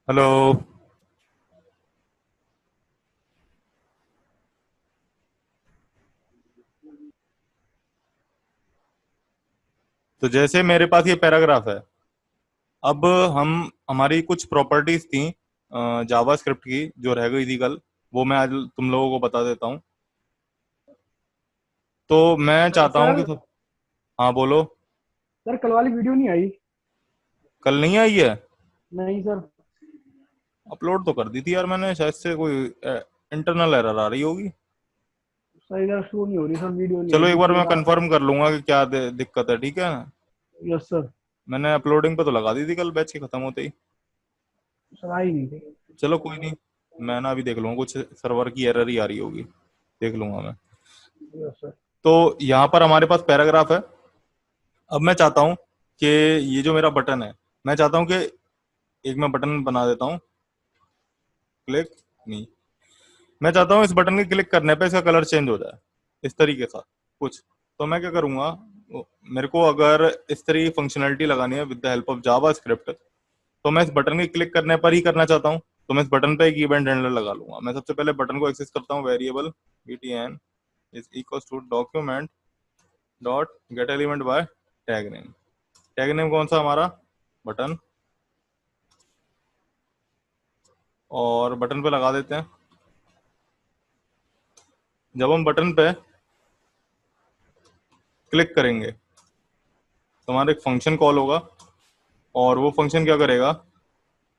Hello. तो जैसे मेरे पास ये पैराग्राफ है। अब हम हमारी कुछ प्रॉपर्टीज थी जावा स्क्रिप्ट की जो रह गई थी कल। वो मैं आज तुम लोगों को बता देता हूँ। तो मैं पर चाहता हूँ सर कि हाँ बोलो। सर कल वाली वीडियो नहीं आई। कल नहीं आई है? नहीं सर। अपलोड तो कर दी थी यार मैंने, शायद से कोई इंटरनल एरर आ रही होगी। सर इधर शो नहीं हो रही सर, वीडियो नहीं आई चलो एक बार पिछली मैं रात। कंफर्म कर लूंगा कि क्या दिक्कत है, ठीक है ना। Yes sir. मैंने अपलोडिंग पे तो लगा दी थी कल बैच के खत्म होते ही। सर आई नहीं थी। चलो कोई नहीं। मैं ना अभी देख लूंगा, कुछ सर्वर की एरर ही आ रही होगी। देख लूंगा मैं। Yes sir. तो यहाँ पर हमारे पास पैराग्राफ है। अब मैं चाहता हूँ कि ये जो मेरा बटन है, मैं चाहता हूँ कि एक मैं बटन बना देता हूँ। क्लिक नहीं। मैं चाहता हूँ इस बटन के क्लिक करने पे इसका कलर चेंज हो जाए इस तरीके का कुछ। तो मैं क्या करूंगा, मेरे को अगर इस तरह की फंक्शनलिटी लगानी है with the help of Java script, तो मैं इस बटन के क्लिक करने पर ही करना चाहता हूँ। तो मैं इस बटन पे एक इवेंट हैंडलर लगा लूंगा। मैं सबसे पहले बटन को एक्सेस करता हूँ, variable btn is equal to document dot get element by tag name. Tag name कौन सा हमारा? बटन। और बटन पे लगा देते हैं। जब हम बटन पे क्लिक करेंगे तो हमारा एक फंक्शन कॉल होगा। और वो फंक्शन क्या करेगा,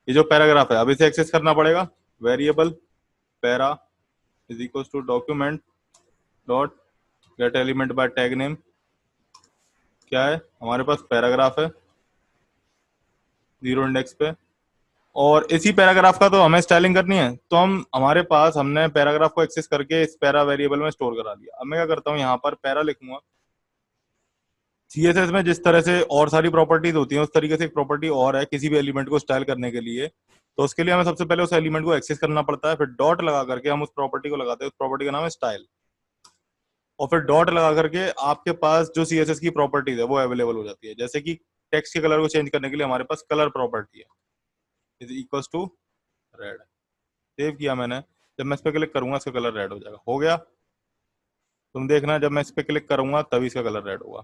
ये जो पैराग्राफ है अब इसे एक्सेस करना पड़ेगा। Variable para is equal to document dot get element by tag name. क्या है हमारे पास? पैराग्राफ है जीरो इंडेक्स पे। और इसी पैराग्राफ का तो हमें स्टाइलिंग करनी है, तो हमारे पास हमने पैराग्राफ को एक्सेस करके इस पैरा वेरिएबल में स्टोर करा दिया। अब मैं क्या करता हूँ, यहाँ पर पैरा लिखूंगा। सीएसएस में जिस तरह से और सारी प्रॉपर्टीज होती हैं उस तरीके से एक प्रॉपर्टी और है किसी भी एलिमेंट को स्टाइल करने के लिए। तो उसके लिए हमें सबसे पहले उस एलिमेंट को एक्सेस करना पड़ता है, फिर डॉट लगा करके हम उस प्रॉपर्टी को लगाते हैं। उस प्रॉपर्टी का नाम है स्टाइल। और फिर डॉट लगा करके आपके पास जो सीएसएस की प्रॉपर्टीज है वो अवेलेबल हो जाती है। जैसे कि टेक्स्ट के कलर को चेंज करने के लिए हमारे पास कलर प्रॉपर्टी है, is equal to red. Save किया मैंने। जब मैं इस पर क्लिक करूंगा इसका कलर रेड हो जाएगा। हो गया। तुम देखना जब मैं इस पर क्लिक करूंगा तभी इसका कलर रेड होगा।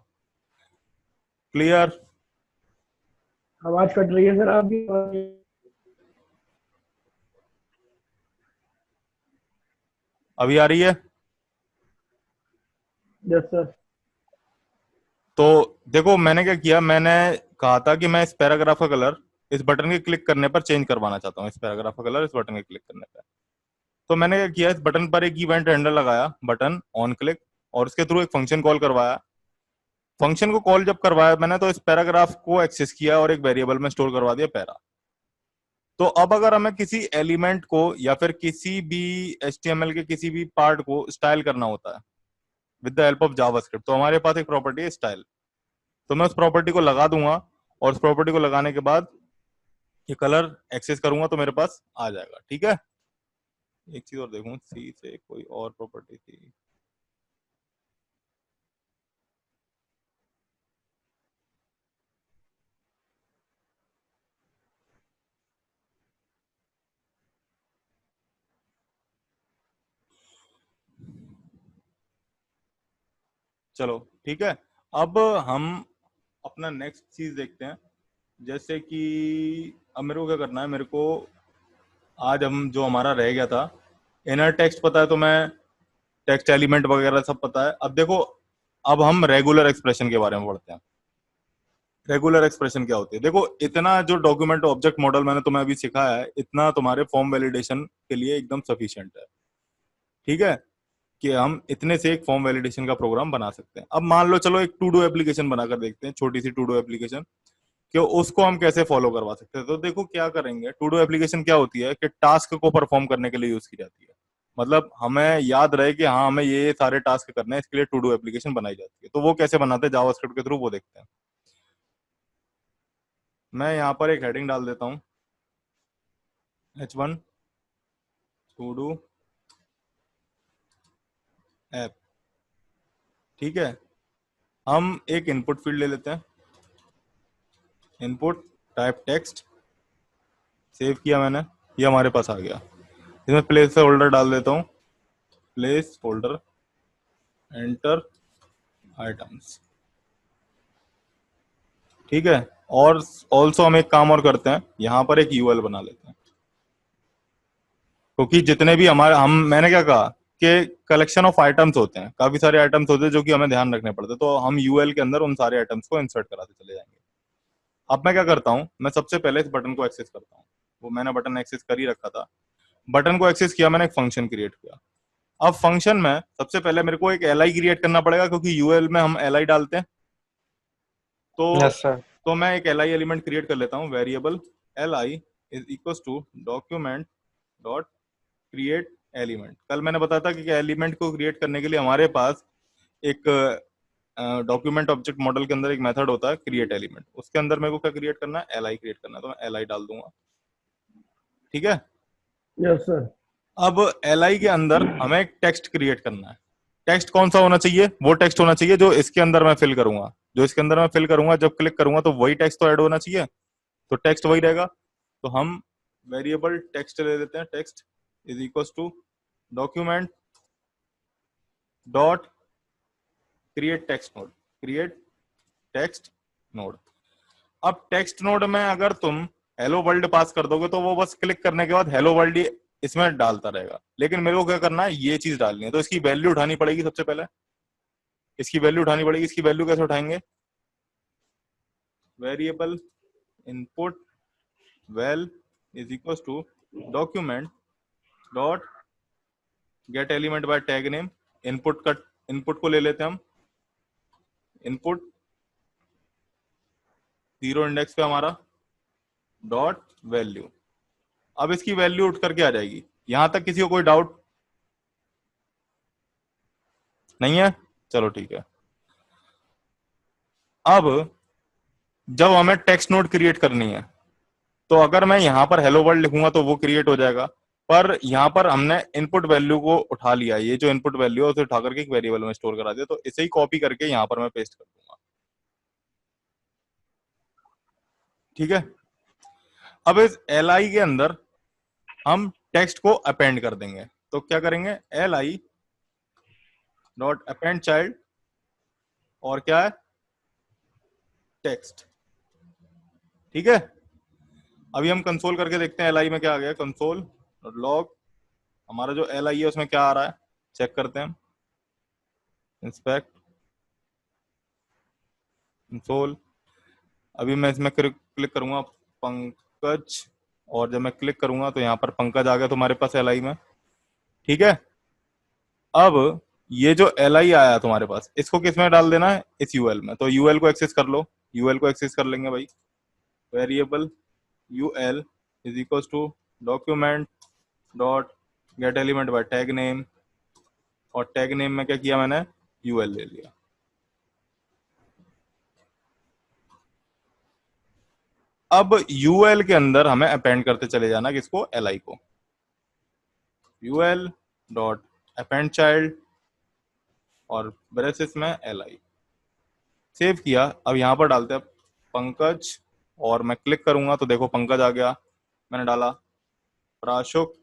क्लियर? आवाज कट रही है सर आपकी। अभी आ रही है? Yes sir. तो देखो मैंने क्या किया, मैंने कहा था कि मैं इस पैराग्राफ का कलर इस बटन के क्लिक करने पर चेंज करवाना चाहता हूँ। इस पैराग्राफ का कलर इस बटन के क्लिक करने पर। तो मैंने क्या किया, इस बटन पर एक इवेंट हैंडलर लगाया, बटन ऑन क्लिक, और उसके थ्रू एक फंक्शन कॉल करवाया। फंक्शन को कॉल जब करवाया मैंने तो इस पैराग्राफ को एक्सेस किया और एक वेरिएबल में स्टोर करवा दिया, पैरा। तो अब अगर हमें किसी एलिमेंट को या फिर किसी भी एचटीएमएल के किसी भी पार्ट को स्टाइल करना होता है with the help of JavaScript, तो हमारे पास एक प्रॉपर्टी है स्टाइल। तो मैं उस प्रॉपर्टी को लगा दूंगा। और उस प्रॉपर्टी को लगाने के बाद ये कलर एक्सेस करूंगा तो मेरे पास आ जाएगा, ठीक है। एक चीज और देखूं, सी से कोई और प्रॉपर्टी थी। चलो ठीक है। अब हम अपना नेक्स्ट चीज देखते हैं। जैसे कि अब मेरे को क्या करना है, मेरे को आज हम जो हमारा रह गया था, इनर टेक्स्ट पता है तो मैं टेक्स्ट एलिमेंट वगैरह सब पता है। अब देखो, अब हम रेगुलर एक्सप्रेशन के बारे में पढ़ते हैं। रेगुलर एक्सप्रेशन क्या होती है? देखो, इतना जो डॉक्यूमेंट ऑब्जेक्ट मॉडल मैंने तुम्हें अभी सिखाया है इतना तुम्हारे फॉर्म वैलिडेशन के लिए एकदम सफिशिएंट है, ठीक है। कि हम इतने से एक फॉर्म वैलिडेशन का प्रोग्राम बना सकते हैं। अब मान लो चलो एक टू डू एप्लीकेशन बनाकर देखते हैं, छोटी सी टू डू एप्लीकेशन कि उसको हम कैसे फॉलो करवा सकते हैं। तो देखो क्या करेंगे, टू डू एप्लीकेशन क्या होती है कि टास्क को परफॉर्म करने के लिए यूज की जाती है। मतलब हमें याद रहे कि हाँ हमें ये सारे टास्क करने हैं, इसके लिए टू डू एप्लीकेशन बनाई जाती है। तो वो कैसे बनाते हैं जावास्क्रिप्ट के थ्रू, वो देखते हैं। मैं यहाँ पर एक हेडिंग डाल देता हूँ, H1 टू डू ऐप, ठीक है। हम एक इनपुट फील्ड ले लेते हैं, इनपुट टाइप टेक्स्ट, सेव किया मैंने, ये हमारे पास आ गया। इसमें प्लेस होल्डर डाल देता हूँ, प्लेस होल्डर, एंटर आइटम्स। ठीक है। और ऑल्सो हम एक काम और करते हैं, यहां पर एक यूएल बना लेते हैं, क्योंकि जितने भी हमारे हम मैंने क्या कहा कि कलेक्शन ऑफ आइटम्स होते हैं, काफी सारे आइटम्स होते हैं जो कि हमें ध्यान रखने पड़ते हैं, तो हम यूएल के अंदर उन सारे आइटम्स को इंसर्ट कराते चले जाएंगे। अब मैं क्या करता हूं, मैं सबसे पहले इस बटन को एक्सेस करता हूं। वो मैंने बटन एक्सेस कर ही रखा था। बटन को एक्सेस किया, मैंने एक फंक्शन क्रिएट किया। अब फंक्शन में सबसे पहले मेरे को एक एल आई क्रिएट करना पड़ेगा, क्योंकि यूएल में हम एल आई डालते हैं। तो यस सर। तो मैं एक एल आई एलिमेंट क्रिएट कर लेता हूँ, variable L I is equal to document dot create element. कल मैंने बताया था कि एलिमेंट को क्रिएट करने के लिए हमारे पास एक डॉक्यूमेंट ऑब्जेक्ट मॉडल के अंदर एक मेथड होता है क्रिएट एलिमेंट, उसके अंदर मेरे को क्या क्रिएट करना है, एल आई क्रिएट करना है, तो मैं एल आई डाल दूंगा। ठीक है। Yes sir. अब एल आई के अंदर हमें एक टेक्स्ट क्रिएट करना है। टेक्स्ट कौन सा होना चाहिए, वो टेक्स्ट होना चाहिए जो इसके अंदर मैं फिल करूंगा। जो इसके अंदर मैं फिल करूंगा, जब क्लिक करूंगा तो वही टेक्स्ट तो ऐड होना चाहिए, तो टेक्स्ट वही रहेगा। तो हम वेरिएबल टेक्स्ट ले लेते हैं, text is equal to document dot create text node, create text node. अब टेक्स्ट नोड में अगर तुम हेलो वर्ल्ड पास कर दोगे तो वो बस क्लिक करने के बाद हेलो वर्ल्ड इसमें डालता रहेगा, लेकिन मेरे को क्या करना है, ये चीज डालनी है, तो इसकी वैल्यू उठानी पड़ेगी। सबसे पहले इसकी वैल्यू उठानी पड़ेगी। इसकी वैल्यू कैसे उठाएंगे, variable input val is equal to document dot get element by tag name. Input को ले लेते हैं हम, इनपुट 0 इंडेक्स पे हमारा डॉट वैल्यू। अब इसकी वैल्यू उठ करके आ जाएगी। यहां तक किसी को कोई डाउट नहीं है? चलो ठीक है। अब जब हमें टेक्स्ट नोड क्रिएट करनी है, तो अगर मैं यहां पर हेलो वर्ल्ड लिखूंगा तो वो क्रिएट हो जाएगा, पर यहां पर हमने इनपुट वैल्यू को उठा लिया, ये जो इनपुट वैल्यू है उसे उठा करके एक वेरिएबल में स्टोर करा दिया, तो इसे ही कॉपी करके यहां पर मैं पेस्ट कर दूंगा। ठीक है। अब इस एल आई के अंदर हम टेक्स्ट को अपेंड कर देंगे, तो क्या करेंगे, L I dot append child, और क्या है, टेक्स्ट। ठीक है। अभी हम कंसोल करके देखते हैं एल आई में क्या आ गया, कंसोल लॉग, हमारा जो एल आई है उसमें क्या आ रहा है, चेक करते हैं। Inspect console. अभी मैं इसमें क्लिक करूंगा पंकज, और जब मैं क्लिक करूंगा तो यहाँ पर पंकज आ गया तुम्हारे पास एल आई में। ठीक है। अब ये जो एल आई आया तुम्हारे पास, इसको किस में डाल देना है, इस यूएल में। तो यूएल को एक्सेस कर लो, यूएल को एक्सेस कर लेंगे भाई। Variable UL is equal to document dot get element by tag name, और टैग नेम में क्या किया मैंने, यूएल ले लिया। अब यूएल के अंदर हमें अपेंड करते चले जाना, किसको, एल आई को। यूएल डॉट अपेंड चाइल्ड, और ब्रेसेस में एल आई। सेव किया। अब यहां पर डालते हैं पंकज, और मैं क्लिक करूंगा तो देखो पंकज आ गया, मैंने डाला प्राशुक,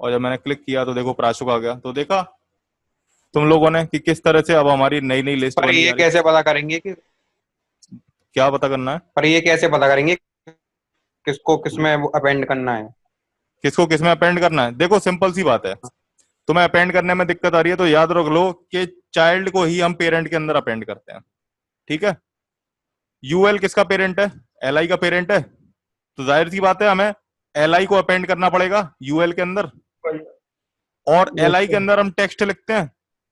और जब मैंने क्लिक किया तो देखो प्राशुक आ गया। तो देखा तुम लोगों ने कि किस तरह से अब हमारी नई नई लिस्ट पर बनी ये जा रही। कैसे पता करेंगे कि क्या पता करना है, पर ये कैसे पता करेंगे किसको किसमें अपेंड करना है? किसको किसमें अपेंड करना है, देखो सिंपल सी बात है। तुम्हें अपेंड करने में दिक्कत आ रही है तो याद रख लो कि चाइल्ड को ही हम पेरेंट के अंदर अपेंड करते हैं। ठीक है। यूएल किसका पेरेंट है, एल आई का पेरेंट है, तो जाहिर सी बात है हमें एल आई को अपेंड करना पड़ेगा यूएल के अंदर। और एल यस आई के सर। अंदर हम टेक्स्ट लिखते हैं,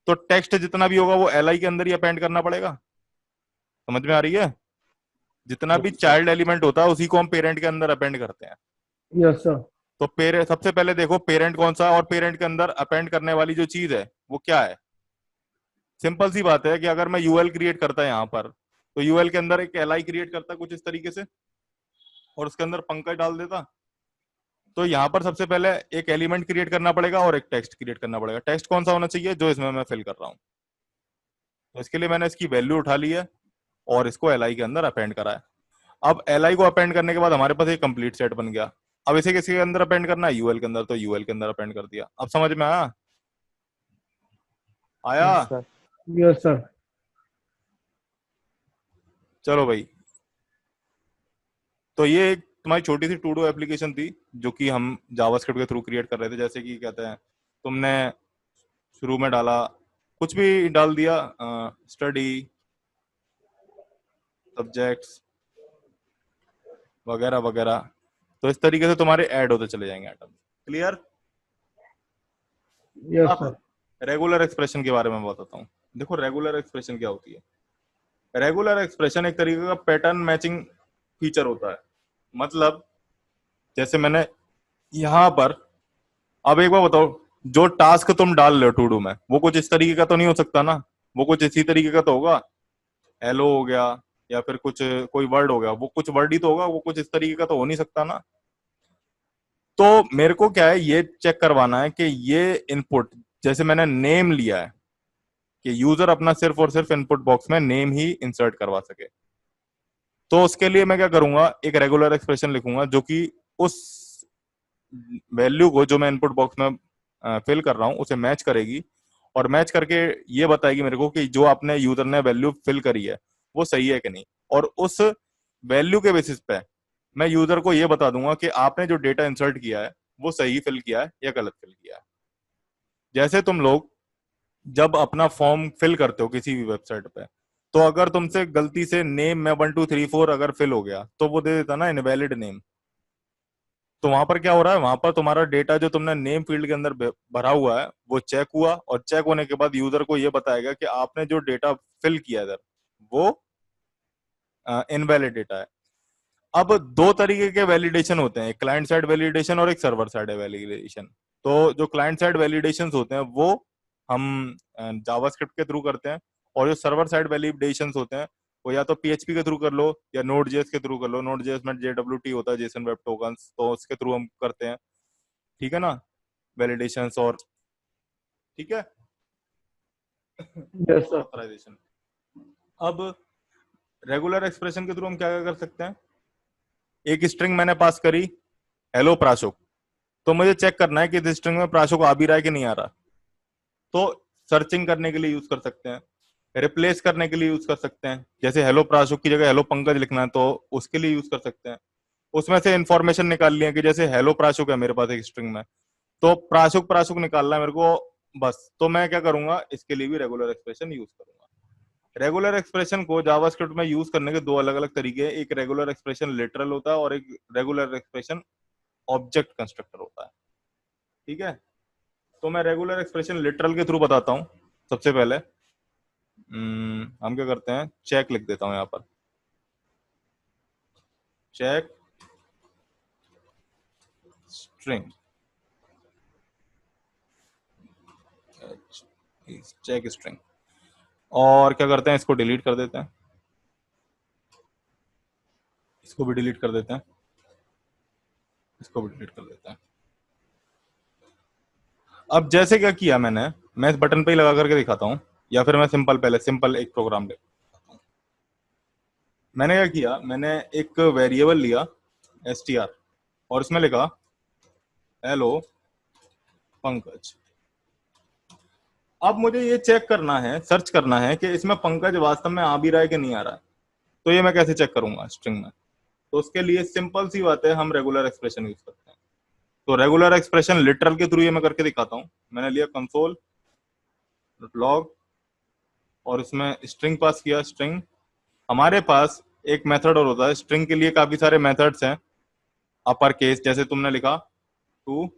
तो टेक्स्ट जितना भी होगा वो एल आई के अंदर ही अपेंड करना पड़ेगा। समझ में आ रही है? जितना भी यस सर। चाइल्ड एलिमेंट होता है उसी को हम पेरेंट के अंदर अपेंड करते हैं। Yes sir. तो पेरेंट सबसे पहले देखो पेरेंट कौन सा, और पेरेंट के अंदर अपेंड करने वाली जो चीज है वो क्या है। सिंपल सी बात है कि अगर मैं यूएल क्रिएट करता है यहाँ पर, तो यूएल के अंदर एक एल आई क्रिएट करता कुछ इस तरीके से, और उसके अंदर पंकज डाल देता। तो यहाँ पर सबसे पहले एक एलिमेंट क्रिएट करना पड़ेगा और एक टेक्स्ट क्रिएट करना पड़ेगा। टेक्स्ट कौन सा होना चाहिए, जो इसमें मैं फिल कर रहा हूँ। तो इसके लिए मैंने इसकी वैल्यू उठा ली है और इसको एल आई के अंदर अपेंड करा है। अब एल आई को अपेंड करने के बाद हमारे पास एक कंप्लीट सेट बन गया। अब इसे किसी के अंदर अपेंड करना है, यूएल के अंदर, तो यूएल के अंदर अपेंड कर दिया। अब समझ में आया? आया? Yes sir. Yes sir. चलो भाई, तो ये एक तुम्हारी छोटी सी टू डू एप्लीकेशन थी जो कि हम जावास्क्रिप्ट के थ्रू क्रिएट कर रहे थे। जैसे कि कहते हैं, तुमने शुरू में डाला, कुछ भी डाल दिया, स्टडी, सब्जेक्ट्स वगैरह वगैरह, तो इस तरीके से तुम्हारे ऐड होते चले जाएंगे आइटम। क्लियर? यस अब सर। रेगुलर एक्सप्रेशन के बारे में बताता हूँ। देखो रेगुलर एक्सप्रेशन क्या होती है। रेगुलर एक्सप्रेशन एक तरीके का पैटर्न मैचिंग फीचर होता है। मतलब जैसे मैंने यहां पर, अब एक बार बताओ, जो टास्क तुम डाल रहे हो टू डू में, वो कुछ इस तरीके का तो नहीं हो सकता ना, वो कुछ इसी तरीके का तो होगा। हेलो हो गया, या फिर कुछ कोई वर्ड हो गया, वो कुछ वर्ड ही तो होगा, वो कुछ इस तरीके का तो हो नहीं सकता ना। तो मेरे को क्या है, ये चेक करवाना है कि ये इनपुट, जैसे मैंने नेम लिया है, कि यूजर अपना सिर्फ और सिर्फ इनपुट बॉक्स में नेम ही इंसर्ट करवा सके। तो उसके लिए मैं क्या करूंगा, एक रेगुलर एक्सप्रेशन लिखूंगा जो कि उस वैल्यू को जो मैं इनपुट बॉक्स में फिल कर रहा हूं उसे मैच करेगी, और मैच करके ये बताएगी मेरे को कि जो आपने यूजर ने वैल्यू फिल करी है वो सही है कि नहीं। और उस वैल्यू के बेसिस पे मैं यूजर को ये बता दूंगा कि आपने जो डेटा इंसर्ट किया है वो सही फिल किया है या गलत फिल किया है। जैसे तुम लोग जब अपना फॉर्म फिल करते हो किसी भी वेबसाइट पे, तो अगर तुमसे गलती से नेम में 1 2 3 4 अगर फिल हो गया तो वो दे देता ना इनवैलिड नेम। तो वहां पर क्या हो रहा है, वहां पर तुम्हारा डेटा जो तुमने नेम फील्ड के अंदर भरा हुआ है वो चेक हुआ, और चेक होने के बाद यूजर को ये बताएगा कि आपने जो डेटा फिल किया इधर वो इनवैलिड डेटा है। अब दो तरीके के वैलिडेशन होते हैं, एक क्लाइंट साइड वैलिडेशन और एक सर्वर साइड वैलिडेशन। तो जो क्लाइंट साइड वैलिडेशन होते हैं वो हम जावास्क्रिप्ट के थ्रू करते हैं, और जो सर्वर साइड वैलिडेशन होते हैं वो या तो पीएचपी के थ्रू कर लो या नोड जेएस के थ्रू कर लो। नोड जेएस में जेडब्ल्यूटी होता है, जेसन वेब टोकन्स, तो उसके थ्रू हम करते हैं। ठीक है ना, वैलिडेशन और, ठीक है, यस और सर। ऑथराइजेशन। अब रेगुलर एक्सप्रेशन के थ्रू हम क्या क्या कर सकते हैं, एक स्ट्रिंग मैंने पास करी, हेलो प्राशोक, तो मुझे चेक करना है कि इस स्ट्रिंग में प्राशोक आ भी रहा है कि नहीं आ रहा। तो सर्चिंग करने के लिए यूज कर सकते हैं, रिप्लेस करने के लिए यूज कर सकते हैं। जैसे हेलो प्राशोक की जगह हेलो पंकज लिखना है तो उसके लिए यूज कर सकते हैं। उसमें से इंफॉर्मेशन निकाल लिया कि जैसे हेलो प्राशोक है मेरे पास एक स्ट्रिंग में, तो प्राशुक प्राशुक निकालना है मेरे को, बस। तो मैं क्या करूंगा, इसके लिए भी रेगुलर एक्सप्रेशन यूज करूंगा। रेगुलर एक्सप्रेशन को जावास्क्रिप्ट में यूज करने के दो अलग अलग तरीके हैं, एक रेगुलर एक्सप्रेशन लिटरल होता है और एक रेगुलर एक्सप्रेशन ऑब्जेक्ट कंस्ट्रक्टर होता है। ठीक है, तो मैं रेगुलर एक्सप्रेशन लिटरल के थ्रू बताता हूँ। सबसे पहले हम क्या करते हैं, चेक लिख देता हूँ यहाँ पर, चेक स्ट्रिंग, चेक स्ट्रिंग, और क्या करते हैं, इसको डिलीट कर देते हैं, इसको भी डिलीट कर देते हैं, इसको भी डिलीट कर देते हैं। अब जैसे क्या किया मैंने, मैं इस बटन पे ही लगा करके दिखाता हूँ, या फिर मैं सिंपल, पहले सिंपल एक प्रोग्राम ले। मैंने क्या किया, मैंने एक वेरिएबल लिया str, और इसमें लिखा हेलो पंकज। अब मुझे ये चेक करना है, सर्च करना है कि इसमें पंकज वास्तव में आ भी रहा है कि नहीं आ रहा है। तो ये मैं कैसे चेक करूंगा स्ट्रिंग में? तो उसके लिए सिंपल सी बात है, हम रेगुलर एक्सप्रेशन यूज करते हैं। तो रेगुलर एक्सप्रेशन लिटरल के थ्रू ये मैं करके दिखाता हूँ। मैंने लिया कंसोल लॉग, और इसमें स्ट्रिंग पास किया, स्ट्रिंग। हमारे पास एक मेथड और होता है स्ट्रिंग के लिए, काफी सारे मेथड्स हैं। अपर केस, जैसे तुमने लिखा टू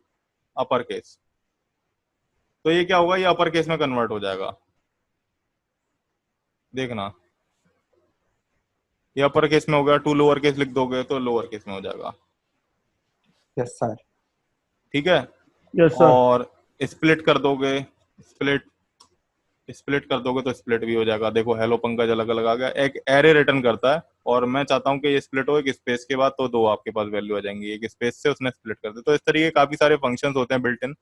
अपर केस, तो ये क्या होगा, ये अपर केस में कन्वर्ट हो जाएगा। देखना, ये अपर केस में हो गया। टू लोअर केस लिख दोगे तो लोअर केस में हो जाएगा। Yes sir. ठीक है, यस सर। और स्प्लिट कर दोगे, स्प्लिट स्प्लिट कर दोगे तो स्प्लिट भी हो जाएगा। देखो हेलो पंकज अलग अलग आ गया। एक एरे रिटर्न करता है, और मैं चाहता हूँ कि ये स्प्लिट हो एक स्पेस के बाद, तो दो आपके पास वैल्यू आ जाएंगी, एक स्पेस से उसने स्प्लिट कर दी। तो इस तरीके काफी सारे फंक्शंस होते हैं बिल्ट इन,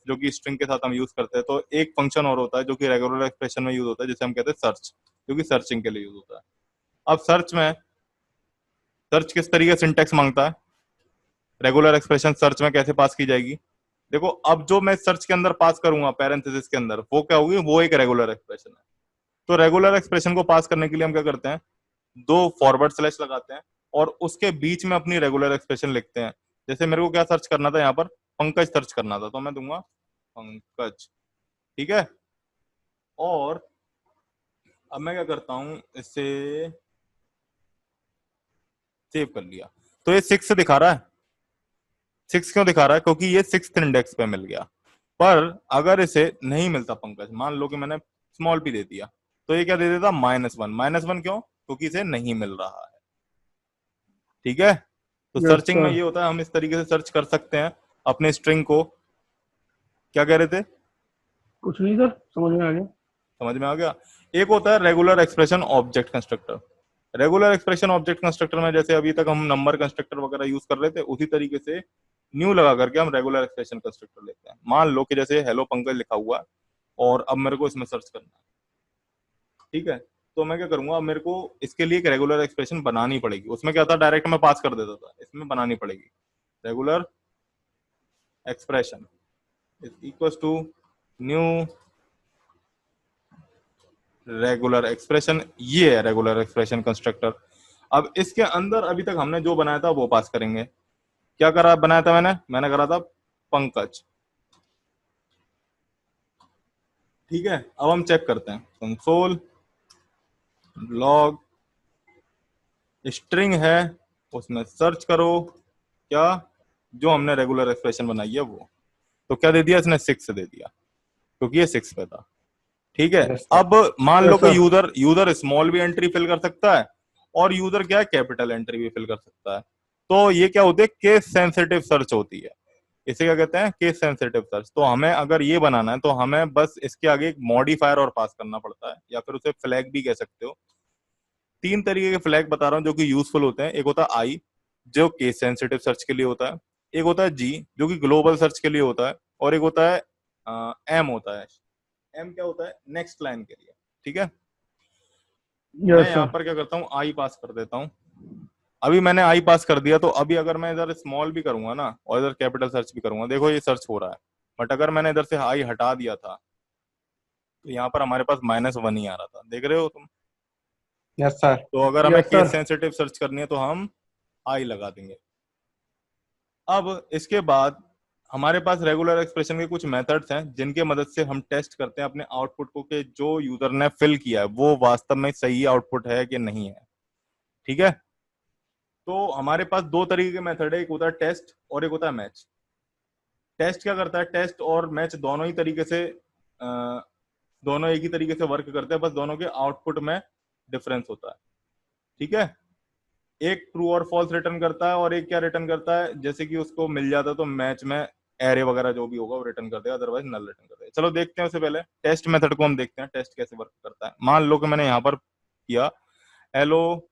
जो कि स्ट्रिंग के साथ हम यूज करते हैं। तो एक फंक्शन और होता है जो कि रेगुलर एक्सप्रेशन में यूज होता है, जिसे हम कहते हैं सर्च, जो कि सर्चिंग के लिए यूज होता है। अब सर्च में, सर्च किस तरीके से सिंटेक्स मांगता है, रेगुलर एक्सप्रेशन सर्च में कैसे पास की जाएगी? देखो, अब जो मैं सर्च के अंदर पास करूंगा पैरेंथेसिस के अंदर, वो क्या होगी? वो एक रेगुलर एक्सप्रेशन है। तो रेगुलर एक्सप्रेशन को पास करने के लिए हम क्या करते हैं? दो फॉरवर्ड स्लैश लगाते हैं और उसके बीच में अपनी रेगुलर एक्सप्रेशन लिखते हैं। जैसे मेरे को क्या सर्च करना था यहाँ पर? पंकज सर्च करना था, तो मैं दूंगा पंकज। ठीक है। और अब मैं क्या करता हूं, इसे सेव कर लिया। तो ये 6 दिखा रहा है। 6 क्यों दिखा रहा है? क्योंकि ये 6th इंडेक्स पे मिल गया। पर अगर इसे नहीं मिलता पंकज, मान लो कि मैंने स्मॉल पी दे दिया, तो ये क्या दे देता? -1। -1 क्यों? क्योंकि इसे नहीं मिल रहा है। ठीक है। तो यस सर्चिंग में सर। ये होता है, हम इस तरीके से सर्च कर सकते हैं अपने स्ट्रिंग को। क्या कह रहे थे? कुछ नहीं सर, समझ में आ गया। समझ में आ गया। एक होता है regular expression object constructor. Regular expression object constructor में जैसे अभी तक हम नंबर कंस्ट्रक्टर वगैरह यूज कर रहे थे, उसी तरीके से न्यू लगा करके हम रेगुलर एक्सप्रेशन कंस्ट्रक्टर लेते हैं। मान लो कि जैसे हेलो पंकज लिखा हुआ है और अब मेरे को इसमें सर्च करना है। ठीक है। तो मैं क्या करूंगा? अब मेरे को इसके लिए एक रेगुलर एक्सप्रेशन बनानी पड़ेगी। उसमें क्या था? डायरेक्ट मैं पास कर देता था, इसमें बनानी पड़ेगी। Regular expression is equal to new regular expression. ये है रेगुलर एक्सप्रेशन कंस्ट्रक्टर। अब इसके अंदर अभी तक हमने जो बनाया था वो पास करेंगे। क्या करा बनाया था मैंने करा था पंकज। ठीक है। अब हम चेक करते हैं, कंसोल लॉग स्ट्रिंग है, उसमें सर्च करो क्या जो हमने रेगुलर एक्सप्रेशन बनाई है वो। तो क्या दे दिया इसने? 6 दे दिया, क्योंकि ये 6 पे था। ठीक है। Yes sir. अब मान लो यस कि सर। यूजर यूजर स्मॉल भी एंट्री फिल कर सकता है और यूजर क्या है, कैपिटल एंट्री भी फिल कर सकता है। तो ये क्या होती है? केस सेंसिटिव सर्च होती है। इसे क्या कहते हैं? Case sensitive search. तो हमें अगर ये बनाना है तो हमें बस इसके आगे एक मॉडिफायर और पास करना पड़ता है, या फिर उसे फ्लैग भी कह सकते हो। 3 तरीके के फ्लैग बता रहा हूं जो कि यूजफुल होते हैं। एक होता है आई, जो केस सेंसिटिव सर्च के लिए होता है। एक होता है जी, जो कि ग्लोबल सर्च के लिए होता है। और एक होता है एम होता है। एम क्या होता है? नेक्स्ट लाइन के लिए। ठीक है। मैं यस यहाँ सर। पर क्या करता हूँ, आई पास कर देता हूँ। अभी मैंने आई पास कर दिया, तो अभी अगर मैं इधर स्मॉल भी करूंगा ना और इधर कैपिटल सर्च भी करूंगा, देखो ये सर्च हो रहा है। बट अगर मैंने इधर से आई हटा दिया था तो यहाँ पर हमारे पास -1 ही आ रहा था। देख रहे हो तुम? Yes sir. तो अगर हमें yes case sir. Sensitive search करनी है तो हम आई लगा देंगे। अब इसके बाद हमारे पास रेगुलर एक्सप्रेशन के कुछ मेथड्स हैं जिनके मदद से हम टेस्ट करते हैं अपने आउटपुट को कि जो यूजर ने फिल किया है वो वास्तव में सही आउटपुट है कि नहीं है। ठीक है। तो हमारे पास दो तरीके के मेथड है, एक होता है टेस्ट और एक होता है मैच। टेस्ट क्या करता है? टेस्ट और मैच दोनों ही तरीके से दोनों एक ही तरीके से वर्क करते हैं, बस दोनों के आउटपुट में डिफरेंस होता है। ठीक है। एक ट्रू और फॉल्स रिटर्न करता है और एक क्या रिटर्न करता है, जैसे कि उसको मिल जाता है तो मैच में एरे वगैरह जो भी होगा वो रिटर्न कर देगा, अदरवाइज नल रिटर्न कर देगा। चलो देखते हैं, उससे पहले टेस्ट मेथड को हम देखते हैं, टेस्ट कैसे वर्क करता है। मान लो कि मैंने यहां पर किया hello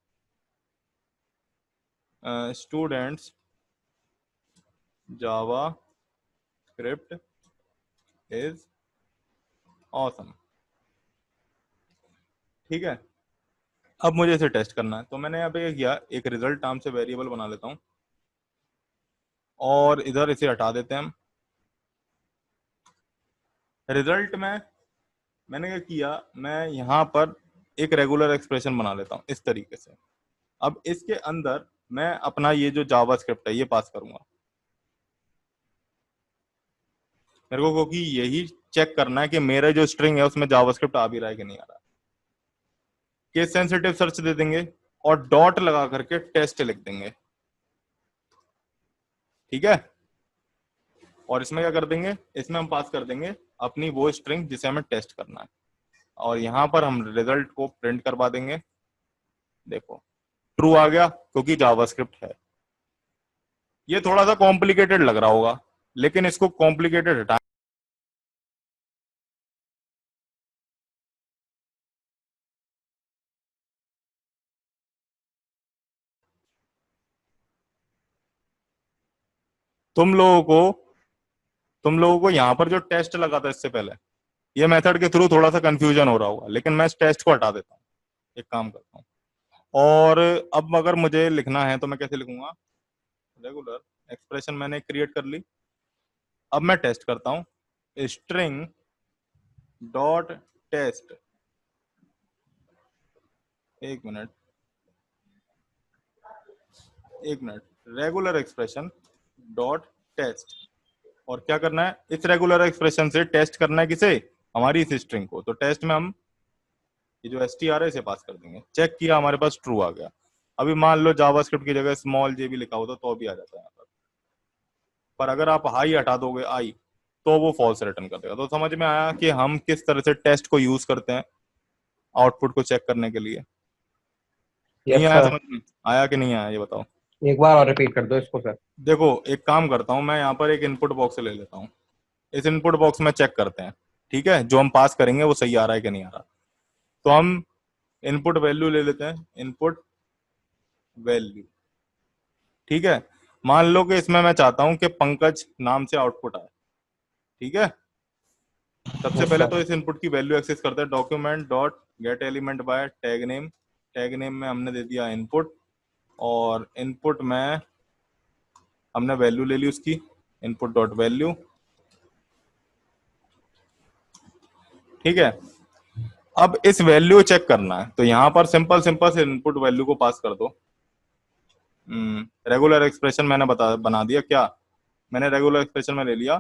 students Java script is awesome. ठीक है। अब मुझे इसे टेस्ट करना है, तो मैंने यहाँ पे किया, एक रिजल्ट नाम से वेरिएबल बना लेता हूं और इधर इसे हटा देते हैं हम। रिजल्ट में मैंने क्या किया, मैं यहां पर एक रेगुलर एक्सप्रेशन बना लेता हूं इस तरीके से। अब इसके अंदर मैं अपना ये जो जावा स्क्रिप्ट है ये पास करूंगा। मेरे को क्योंकि यही चेक करना है कि मेरा जो स्ट्रिंग है उसमें जावास्क्रिप्ट आ भी रहा है कि नहीं आ रहा। केस सेंसिटिव सर्च दे देंगे और डॉट लगा करके टेस्ट लिख देंगे। ठीक है। और इसमें क्या कर देंगे, इसमें हम पास कर देंगे अपनी वो स्ट्रिंग जिसे हमें टेस्ट करना है, और यहां पर हम रिजल्ट को प्रिंट करवा देंगे। देखो ट्रू आ गया क्योंकि जावास्क्रिप्ट है। ये थोड़ा सा कॉम्प्लिकेटेड लग रहा होगा, लेकिन इसको कॉम्प्लिकेटेड हटा। तुम लोगों को तुम लोगों को यहां पर जो टेस्ट लगा था इससे पहले, ये मेथड के थ्रू थोड़ा सा कंफ्यूजन हो रहा होगा, लेकिन मैं इस टेस्ट को हटा देता हूँ। एक काम करता हूँ, और अब अगर मुझे लिखना है तो मैं कैसे लिखूंगा? रेगुलर एक्सप्रेशन मैंने क्रिएट कर ली। अब मैं टेस्ट करता हूं, स्ट्रिंग डॉट टेस्ट, एक minute, regular expression dot test. और क्या करना है, इस रेगुलर एक्सप्रेशन से टेस्ट करना है किसे, हमारी इस स्ट्रिंग को। तो टेस्ट में हम ये जो str है इसे पास कर देंगे। चेक किया, हमारे पास ट्रू आ गया। अभी मान लो जावास्क्रिप्ट की जगह स्मॉल जे भी लिखा होता तो भी आ जाता है यहाँ पर अगर आप हाई हटा दोगे आई तो वो फॉल्स रिटर्न कर देगा। तो समझ में आया कि हम किस तरह से टेस्ट को यूज करते हैं आउटपुट को चेक करने के लिए। नहीं यस आया सर, समझ में, आया कि नहीं आया ये बताओ। एक बार और रिपीट कर दो इसको सर। देखो एक काम करता हूं, मैं यहाँ पर एक इनपुट बॉक्स ले लेता हूँ। इस इनपुट बॉक्स में चेक करते हैं, ठीक है, जो हम पास करेंगे वो सही आ रहा है कि नहीं आ रहा। तो हम इनपुट वैल्यू ले लेते हैं, इनपुट वैल्यू, ठीक है। मान लो कि इसमें मैं चाहता हूं कि पंकज नाम से आउटपुट आए, ठीक है। सबसे यस पहले सर। तो इस इनपुट की वैल्यू एक्सेस करते हैं, document dot get element by tag name. Tag name में हमने दे दिया इनपुट, और इनपुट में हमने वैल्यू ले ली उसकी, इनपुट डॉट वैल्यू, ठीक है। अब इस वैल्यू चेक करना है, तो यहां पर सिंपल सिंपल से इनपुट वैल्यू को पास कर दो। रेगुलर एक्सप्रेशन मैंने बना दिया। क्या मैंने रेगुलर एक्सप्रेशन में ले लिया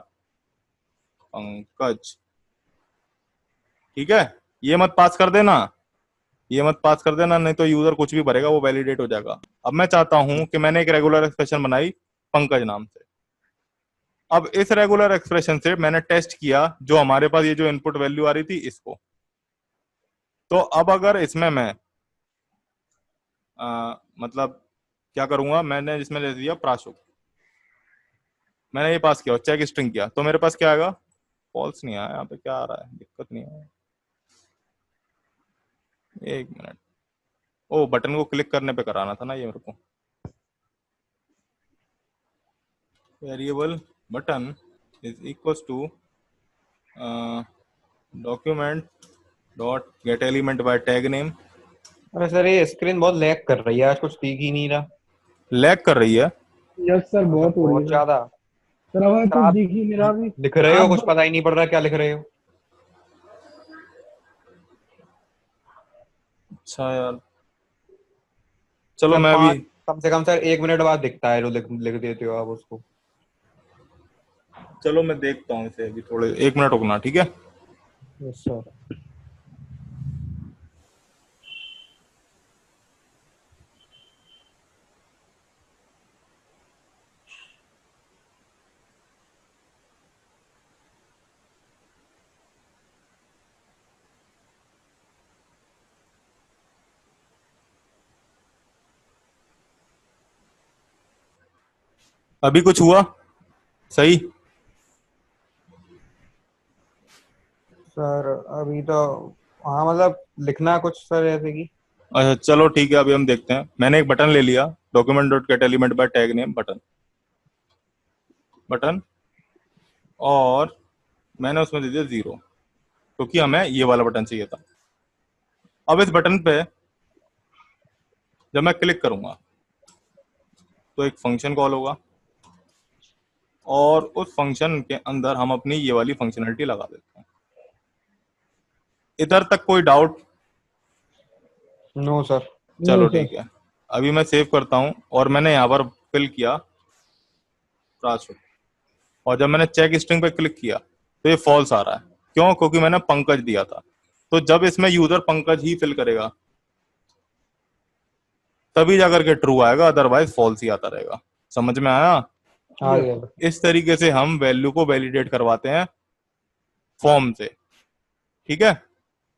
पंकज, ठीक है। ये मत पास कर देना, ये मत पास कर देना, नहीं तो यूजर कुछ भी भरेगा वो वैलिडेट हो जाएगा। अब मैं चाहता हूं कि मैंने एक रेगुलर एक्सप्रेशन बनाई पंकज नाम से। अब इस रेगुलर एक्सप्रेशन से मैंने टेस्ट किया जो हमारे पास ये जो इनपुट वैल्यू आ रही थी इसको। तो अब अगर इसमें मैं मतलब क्या करूंगा, मैंने इसमें ले दिया प्राशु, मैंने ये पास किया और चेक स्ट्रिंग किया, तो मेरे पास क्या आएगा, फॉल्स नहीं आया। यहाँ पे क्या आ रहा है, दिक्कत नहीं है, एक मिनट। ओ बटन को क्लिक करने पे कराना था ना ये मेरे को। Variable button is equals to document dot get element by tag name. अरे सर ये स्क्रीन बहुत लैग कर रही है, आज कुछ दिख ही नहीं रहा। लैग कर रही है, यस सर, बहुत हो रही बहुत है ज्यादा। सर। हमें सर कुछ आप दिख ही नहीं रहा अभी। लिख रहे हो, आप कुछ पता ही नहीं पड़ रहा क्या लिख रहे हो। अच्छा यार, चलो सर मैं भी, कम से कम सर 1 मिनट बाद दिखता है, जो लिख लिख देते हो आप उसको। चलो मैं देखता हूँ इसे अभी, थोड़े 1 मिनट रुकना, ठीक है। Yes sir. अभी कुछ हुआ सही? सर अभी तो हाँ, मतलब लिखना कुछ सर ऐसे की। अच्छा चलो ठीक है, अभी हम देखते हैं। मैंने एक बटन ले लिया, document dot get element by tag name button, button, और मैंने उसमें दे दिया 0 क्योंकि हमें ये वाला बटन चाहिए था। अब इस बटन पे जब मैं क्लिक करूंगा तो एक फंक्शन कॉल होगा, और उस फंक्शन के अंदर हम अपनी ये वाली फंक्शनलिटी लगा देते हैं। इधर तक कोई डाउट? No sir. चलो नहीं सर। ठीक है, अभी मैं सेव करता हूं, और मैंने यहाँ पर फिल किया प्राशु, और जब मैंने चेक स्ट्रिंग पे क्लिक किया तो ये फॉल्स आ रहा है। क्यों? क्योंकि मैंने पंकज दिया था। तो जब इसमें यूजर पंकज ही फिल करेगा तभी जाकर के ट्रू आएगा, अदरवाइज फॉल्स ही आता रहेगा। समझ में आया? आ गया सर। इस तरीके से हम वैल्यू को वैलिडेट करवाते हैं फॉर्म से, ठीक है।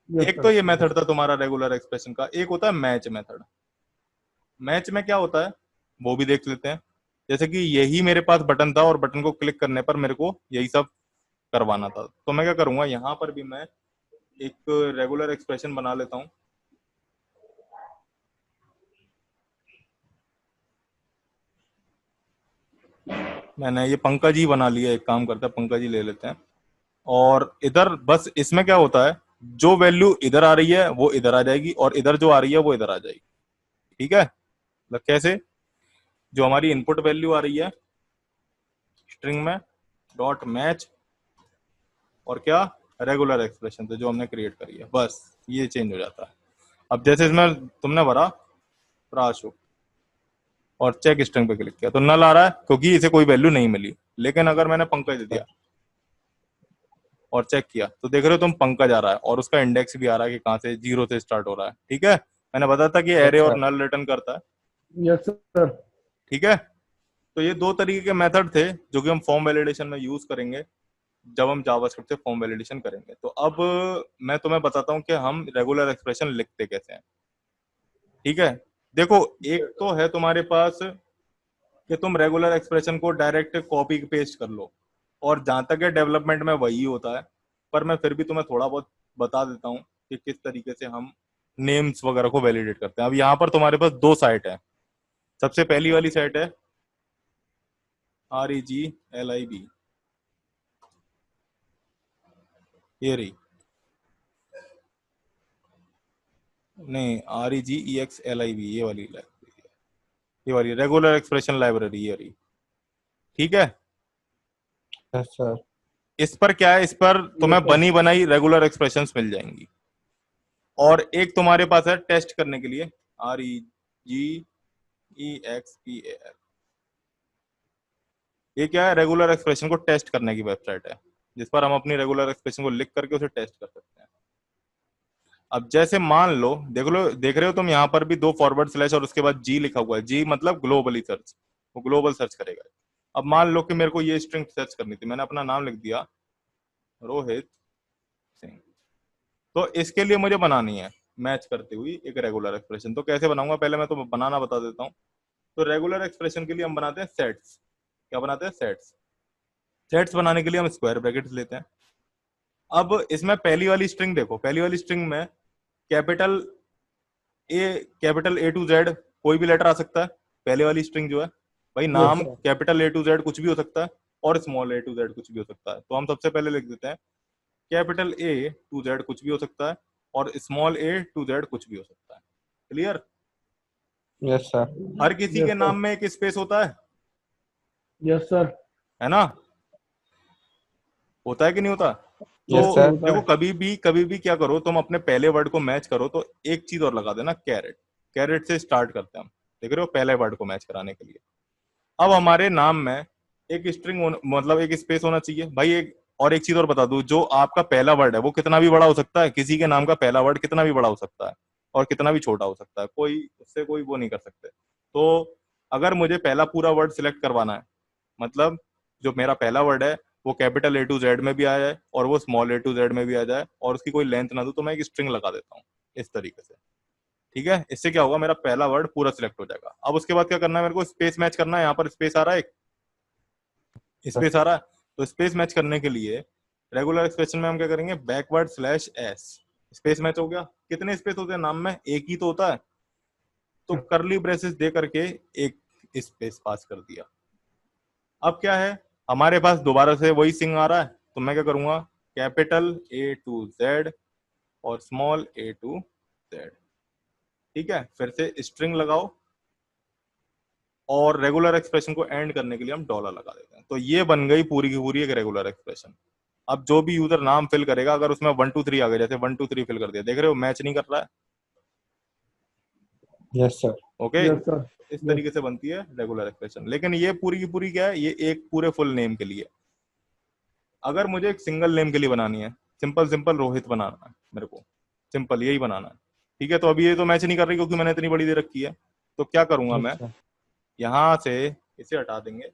यस एक तो सर। ये मेथड था तुम्हारा रेगुलर एक्सप्रेशन का, एक होता है मैच मेथड। मैच में क्या होता है वो भी देख लेते हैं। जैसे कि यही मेरे पास बटन था और बटन को क्लिक करने पर मेरे को यही सब करवाना था, तो मैं क्या करूंगा, यहां पर भी मैं एक रेगुलर एक्सप्रेशन बना लेता हूं। मैंने ये पंकज ही बना लिया, एक काम करते हैं पंकज ही ले लेते हैं। और इधर बस इसमें क्या होता है, जो वैल्यू इधर आ रही है वो इधर आ जाएगी, और इधर जो आ रही है वो इधर आ जाएगी, ठीक है। मतलब कैसे, जो हमारी इनपुट वैल्यू आ रही है स्ट्रिंग में डॉट मैच और क्या रेगुलर एक्सप्रेशन थे जो हमने क्रिएट करी है, बस ये चेंज हो जाता है। अब जैसे इसमें तुमने भरा प्राशु और चेक स्ट्रिंग पे क्लिक किया तो नल आ रहा है क्योंकि इसे कोई वैल्यू नहीं मिली। लेकिन अगर मैंने पंकज दे दिया और चेक किया तो देख रहे हो तुम पंकज आ रहा है और उसका इंडेक्स भी आ रहा है कि कहां से, 0 से स्टार्ट हो रहा है। ठीक है, मैंने बताया था कि एरे यस और सर। नल रिटर्न करता है। Yes sir. ठीक है, तो ये दो तरीके के मेथड थे जो कि हम फॉर्म वैलिडेशन में यूज करेंगे जब हम जावास्क्रिप्ट से फॉर्म वैलिडेशन करेंगे। तो अब मैं तुम्हें बताता हूँ कि हम रेगुलर एक्सप्रेशन लिखते कैसे हैं। ठीक है, देखो एक तो है तुम्हारे पास कि तुम रेगुलर एक्सप्रेशन को डायरेक्ट कॉपी पेस्ट कर लो, और जहां तक है डेवलपमेंट में वही होता है, पर मैं फिर भी तुम्हें थोड़ा बहुत बता देता हूँ कि किस तरीके से हम नेम्स वगैरह को वैलिडेट करते हैं। अब यहाँ पर तुम्हारे पास दो साइट है। सबसे पहली वाली साइट है REGLIB, ये रही, नहीं REGEXLIB, ये वाली लाइब्रेरी, ये वाली रेगुलर एक्सप्रेशन लाइब्रेरी, ये रही। ठीक है, यस सर। इस पर क्या है, इस पर तुम्हें Yes, sir. बनी बनाई रेगुलर एक्सप्रेशंस मिल जाएंगी। और एक तुम्हारे पास है टेस्ट करने के लिए REGEXPAL, ये क्या है, रेगुलर एक्सप्रेशन को टेस्ट करने की वेबसाइट है जिस पर हम अपनी रेगुलर एक्सप्रेशन को लिख करके उसे टेस्ट कर सकते हैं। अब जैसे मान लो, देख रहे हो तुम यहाँ पर भी दो फॉरवर्ड स्लैश और उसके बाद जी लिखा हुआ है। जी मतलब ग्लोबली सर्च, वो ग्लोबल सर्च करेगा। अब मान लो कि मेरे को ये स्ट्रिंग सर्च करनी थी, मैंने अपना नाम लिख दिया रोहित सिंह, तो इसके लिए मुझे बनानी है मैच करती हुई एक रेगुलर एक्सप्रेशन। तो कैसे बनाऊंगा, पहले मैं तो बनाना बता देता हूँ। तो रेगुलर एक्सप्रेशन के लिए हम बनाते हैं सेट्स। क्या बनाते हैं, सेट्स। सेट्स बनाने के लिए हम स्क्वायर ब्रैकेट्स लेते हैं। अब इसमें पहली वाली स्ट्रिंग देखो, पहली वाली स्ट्रिंग में कैपिटल A to Z कोई भी लेटर आ सकता है। पहले वाली स्ट्रिंग जो है भाई, Yes, नाम sir. Capital A to Z कुछ भी हो सकता है और स्मॉल A to Z कुछ भी हो सकता है। तो हम सबसे पहले लिख देते हैं कैपिटल A to Z कुछ भी हो सकता है और स्मॉल A to Z कुछ भी हो सकता है। क्लियर? Yes sir. हर किसी Yes, के sir. नाम में एक स्पेस होता Yes, sir. है ना? होता है कि नहीं होता? तो यस सर। होता देखो, है. कभी भी क्या करो, तुम अपने पहले वर्ड को मैच करो तो एक चीज और लगा देना, कैरेट। कैरेट से स्टार्ट करते हैं हम, देख रहे हो, पहले वर्ड को मैच कराने के लिए। अब हमारे नाम में एक स्ट्रिंग मतलब एक स्पेस होना चाहिए भाई। एक और एक चीज और बता दूं, जो आपका पहला वर्ड है वो कितना भी बड़ा हो सकता है। किसी के नाम का पहला वर्ड कितना भी बड़ा हो सकता है और कितना भी छोटा हो सकता है, कोई उससे कोई वो नहीं कर सकते। तो अगर मुझे पहला पूरा वर्ड सिलेक्ट करवाना है, मतलब जो मेरा पहला वर्ड है वो कैपिटल A to Z में भी आ जाए और वो स्मॉल A to Z में भी आ जाए और उसकी कोई लेंथ ना दो, तो मैं एक स्ट्रिंग लगा देता हूँ इस तरीके से। ठीक है, इससे क्या होगा, मेरा पहला वर्ड पूरा सिलेक्ट हो जाएगा। अब उसके बाद क्या करना है, मेरे को स्पेस मैच करना है। यहाँ पर स्पेस आ रहा है, एक स्पेस आ रहा है। तो स्पेस मैच करने के लिए रेगुलर एक्सप्रेशन में हम क्या करेंगे, backward slash S. Space match हो गया। कितने स्पेस होते हैं नाम में, एक ही तो होता है, तो करली ब्रेसेस दे करके एक स्पेस पास कर दिया। अब क्या है, हमारे पास दोबारा से वही सिंह आ रहा है, तो मैं क्या करूंगा, कैपिटल A to Z और स्मॉल A to Z। ठीक है, फिर से स्ट्रिंग लगाओ और रेगुलर एक्सप्रेशन को एंड करने के लिए हम डॉलर लगा देते हैं। तो ये बन गई पूरी की पूरी एक रेगुलर एक्सप्रेशन। अब जो भी यूजर नाम फिल करेगा, अगर उसमें 1 2 3 आ गया, जैसे 1 2 3 फिल कर दिया, देख रहे हो मैच नहीं कर रहा है। Yes sir. Okay, Yes, sir. इस Yes. तरीके से बनती है रेगुलर एक्सप्रेशन। लेकिन ये पूरी की पूरी क्या है, ये एक पूरे फुल नेम के लिए। अगर मुझे एक सिंगल नेम के लिए बनानी है, सिंपल सिंपल रोहित बनाना है मेरे को, सिंपल यही बनाना है। ठीक है, तो अभी ये तो मैच नहीं कर रही क्योंकि मैंने इतनी बड़ी दे रखी है। तो क्या करूंगा यस मैं, सर। यहां से इसे हटा देंगे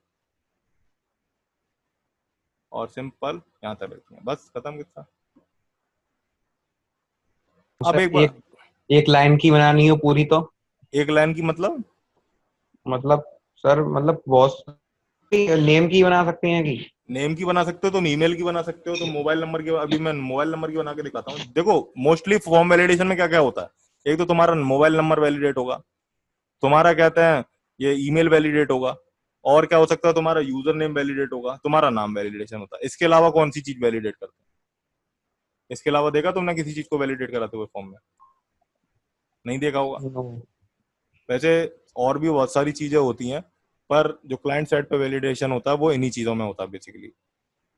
और सिंपल यहां तक रखेंगे, बस खत्म किस्सा। अब सर एक बार, एक एक लाइन की बनानी हो पूरी तो एक लाइन की मतलब, मतलब सर मतलब बहुत नेम की बना सकते हैं कि नेम की बना सकते हो तुम, ईमेल की बना सकते हो तुम, मोबाइल नंबर की। अभी मैं मोबाइल नंबर की बना के दिखाता हूँ। देखो मोस्टली फॉर्म वैलिडेशन में क्या क्या होता है, एक तो तुम्हारा मोबाइल नंबर वैलिडेट होगा, तुम्हारा कहते हैं ये ईमेल वैलिडेट होगा, और क्या हो सकता है, तुम्हारा यूजर नेम वैलिडेट होगा, तुम्हारा नाम वैलिडेशन होता है। इसके अलावा कौन सी चीज वैलिडेट करते हैं, इसके अलावा देखा तुमने किसी चीज को वैलिडेट कराते हुए फॉर्म में? नहीं देखा होगा। नो। वैसे और भी बहुत सारी चीजें होती हैं पर जो क्लाइंट साइड पे वैलिडेशन होता है वो इन्हीं चीजों में होता है बेसिकली।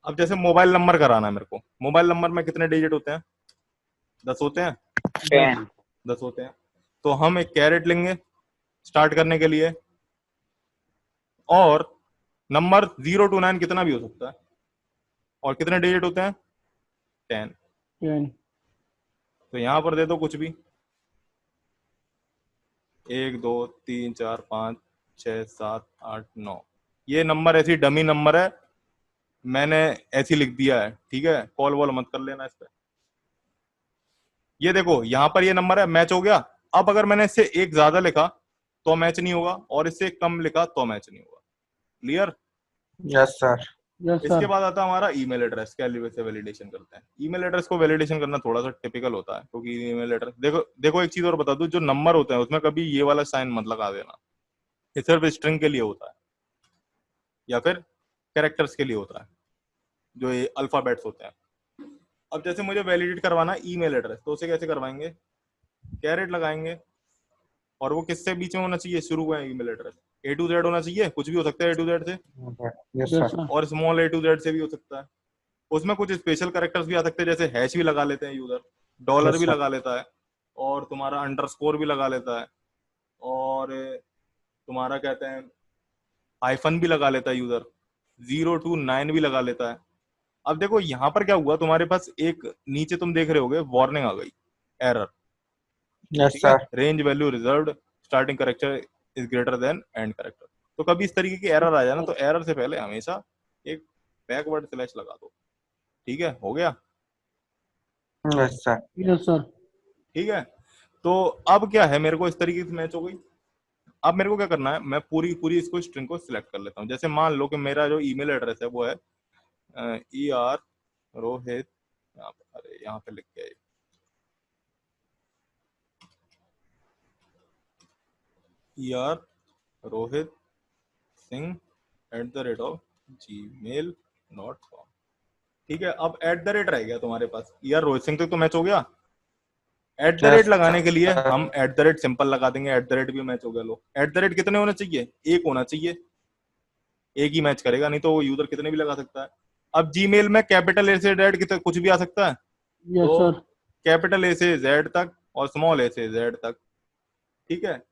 अब जैसे मोबाइल नंबर कराना है मेरे को, मोबाइल नंबर में कितने डिजिट होते हैं? 10 होते हैं। 10। 10 होते हैं। तो हम एक कैरेट लेंगे स्टार्ट करने के लिए, और नंबर 0 to 9 कितना भी हो सकता है, और कितने डिजिट होते हैं? 10। 10। तो यहां पर दे दो कुछ भी, 1 2 3 4 5 6 7 8 9। ये नंबर ऐसी डमी नंबर है, मैंने ऐसी लिख दिया है, ठीक है, कॉल वॉल मत कर लेना इस पे। ये देखो यहां पर ये नंबर है, मैच हो गया। अब अगर मैंने इससे एक ज्यादा लिखा तो मैच नहीं होगा, और इससे एक कम लिखा तो मैच नहीं होगा। क्लियर? Yes sir. यस इसके सर। बाद आता है हमारा ईमेल एड्रेस, कैसे वैलिडेशन करते हैं। ईमेल एड्रेस को वैलिडेशन करना थोड़ा सा टिपिकल होता है, क्योंकि ईमेल एड्रेस, देखो देखो एक चीज और बता दूं, जो नंबर होते हैं उसमें कभी ये वाला साइन मत लगा देना, ये सिर्फ स्ट्रिंग के लिए होता है या फिर कैरेक्टर्स के लिए होता है, जो ये अल्फाबेट्स होते हैं। अब जैसे मुझे वैलिडेट करवाना है ईमेल एड्रेस, तो उसे कैसे करवाएंगे? कैरेट लगाएंगे, और वो किससे बीच में होना चाहिए? शुरू का email address A to Z होना चाहिए, कुछ भी हो सकता है A to Z से, यस यस सर। सर। और स्मॉल A to Z से भी हो सकता है। उसमें कुछ स्पेशल कैरेक्टर्स भी आ सकते हैं, जैसे हैश भी लगा लेते हैं यूजर, डॉलर यस भी सर। लगा लेता है, और तुम्हारा अंडरस्कोर भी लगा लेता है, और तुम्हारा कहते हैं हाइफन भी लगा लेता है यूजर, 0 to 9 भी लगा लेता है। अब देखो यहाँ पर क्या हुआ, तुम्हारे पास एक नीचे तुम देख रहे होगे वार्निंग आ गई, एरर, यस ठीक है, sir. Range value reserved, starting character is greater than and character. तो कभी इस तरीके की एरर आ जाए ना, तो एरर से पहले हमेशा एक बैकवर्ड स्लैश लगा दो। ठीक है, हो गया? Yes sir. Yes sir. ठीक है। तो अब क्या है, मेरे को इस तरीके से मैच हो गई। अब मेरे को क्या करना है, मैं पूरी पूरी इसको स्ट्रिंग को सिलेक्ट कर लेता हूँ। जैसे मान लो कि मेरा जो ईमेल एड्रेस है वो है ER रोहित, यहाँ पे, अरे यहाँ पे लिख के ER रोहित सिंह@gmail.com। ठीक है, अब एट द रेट रह गया तुम्हारे पास, रोहित सिंह तक तो मैच हो गया। एट द रेट यस लगाने के लिए सर। हम एट द रेट सिंपल लगा देंगे, एट द रेट भी मैच हो गया। लो, एट द रेट कितने होने चाहिए? एक होना चाहिए, एक ही मैच करेगा, नहीं तो वो यूजर कितने भी लगा सकता है। अब जीमेल में कैपिटल ए से जेड कितने कुछ भी आ सकता है, यस तो सर। कैपिटल ए से जेड तक और स्मॉल ए से जेड तक। ठीक है।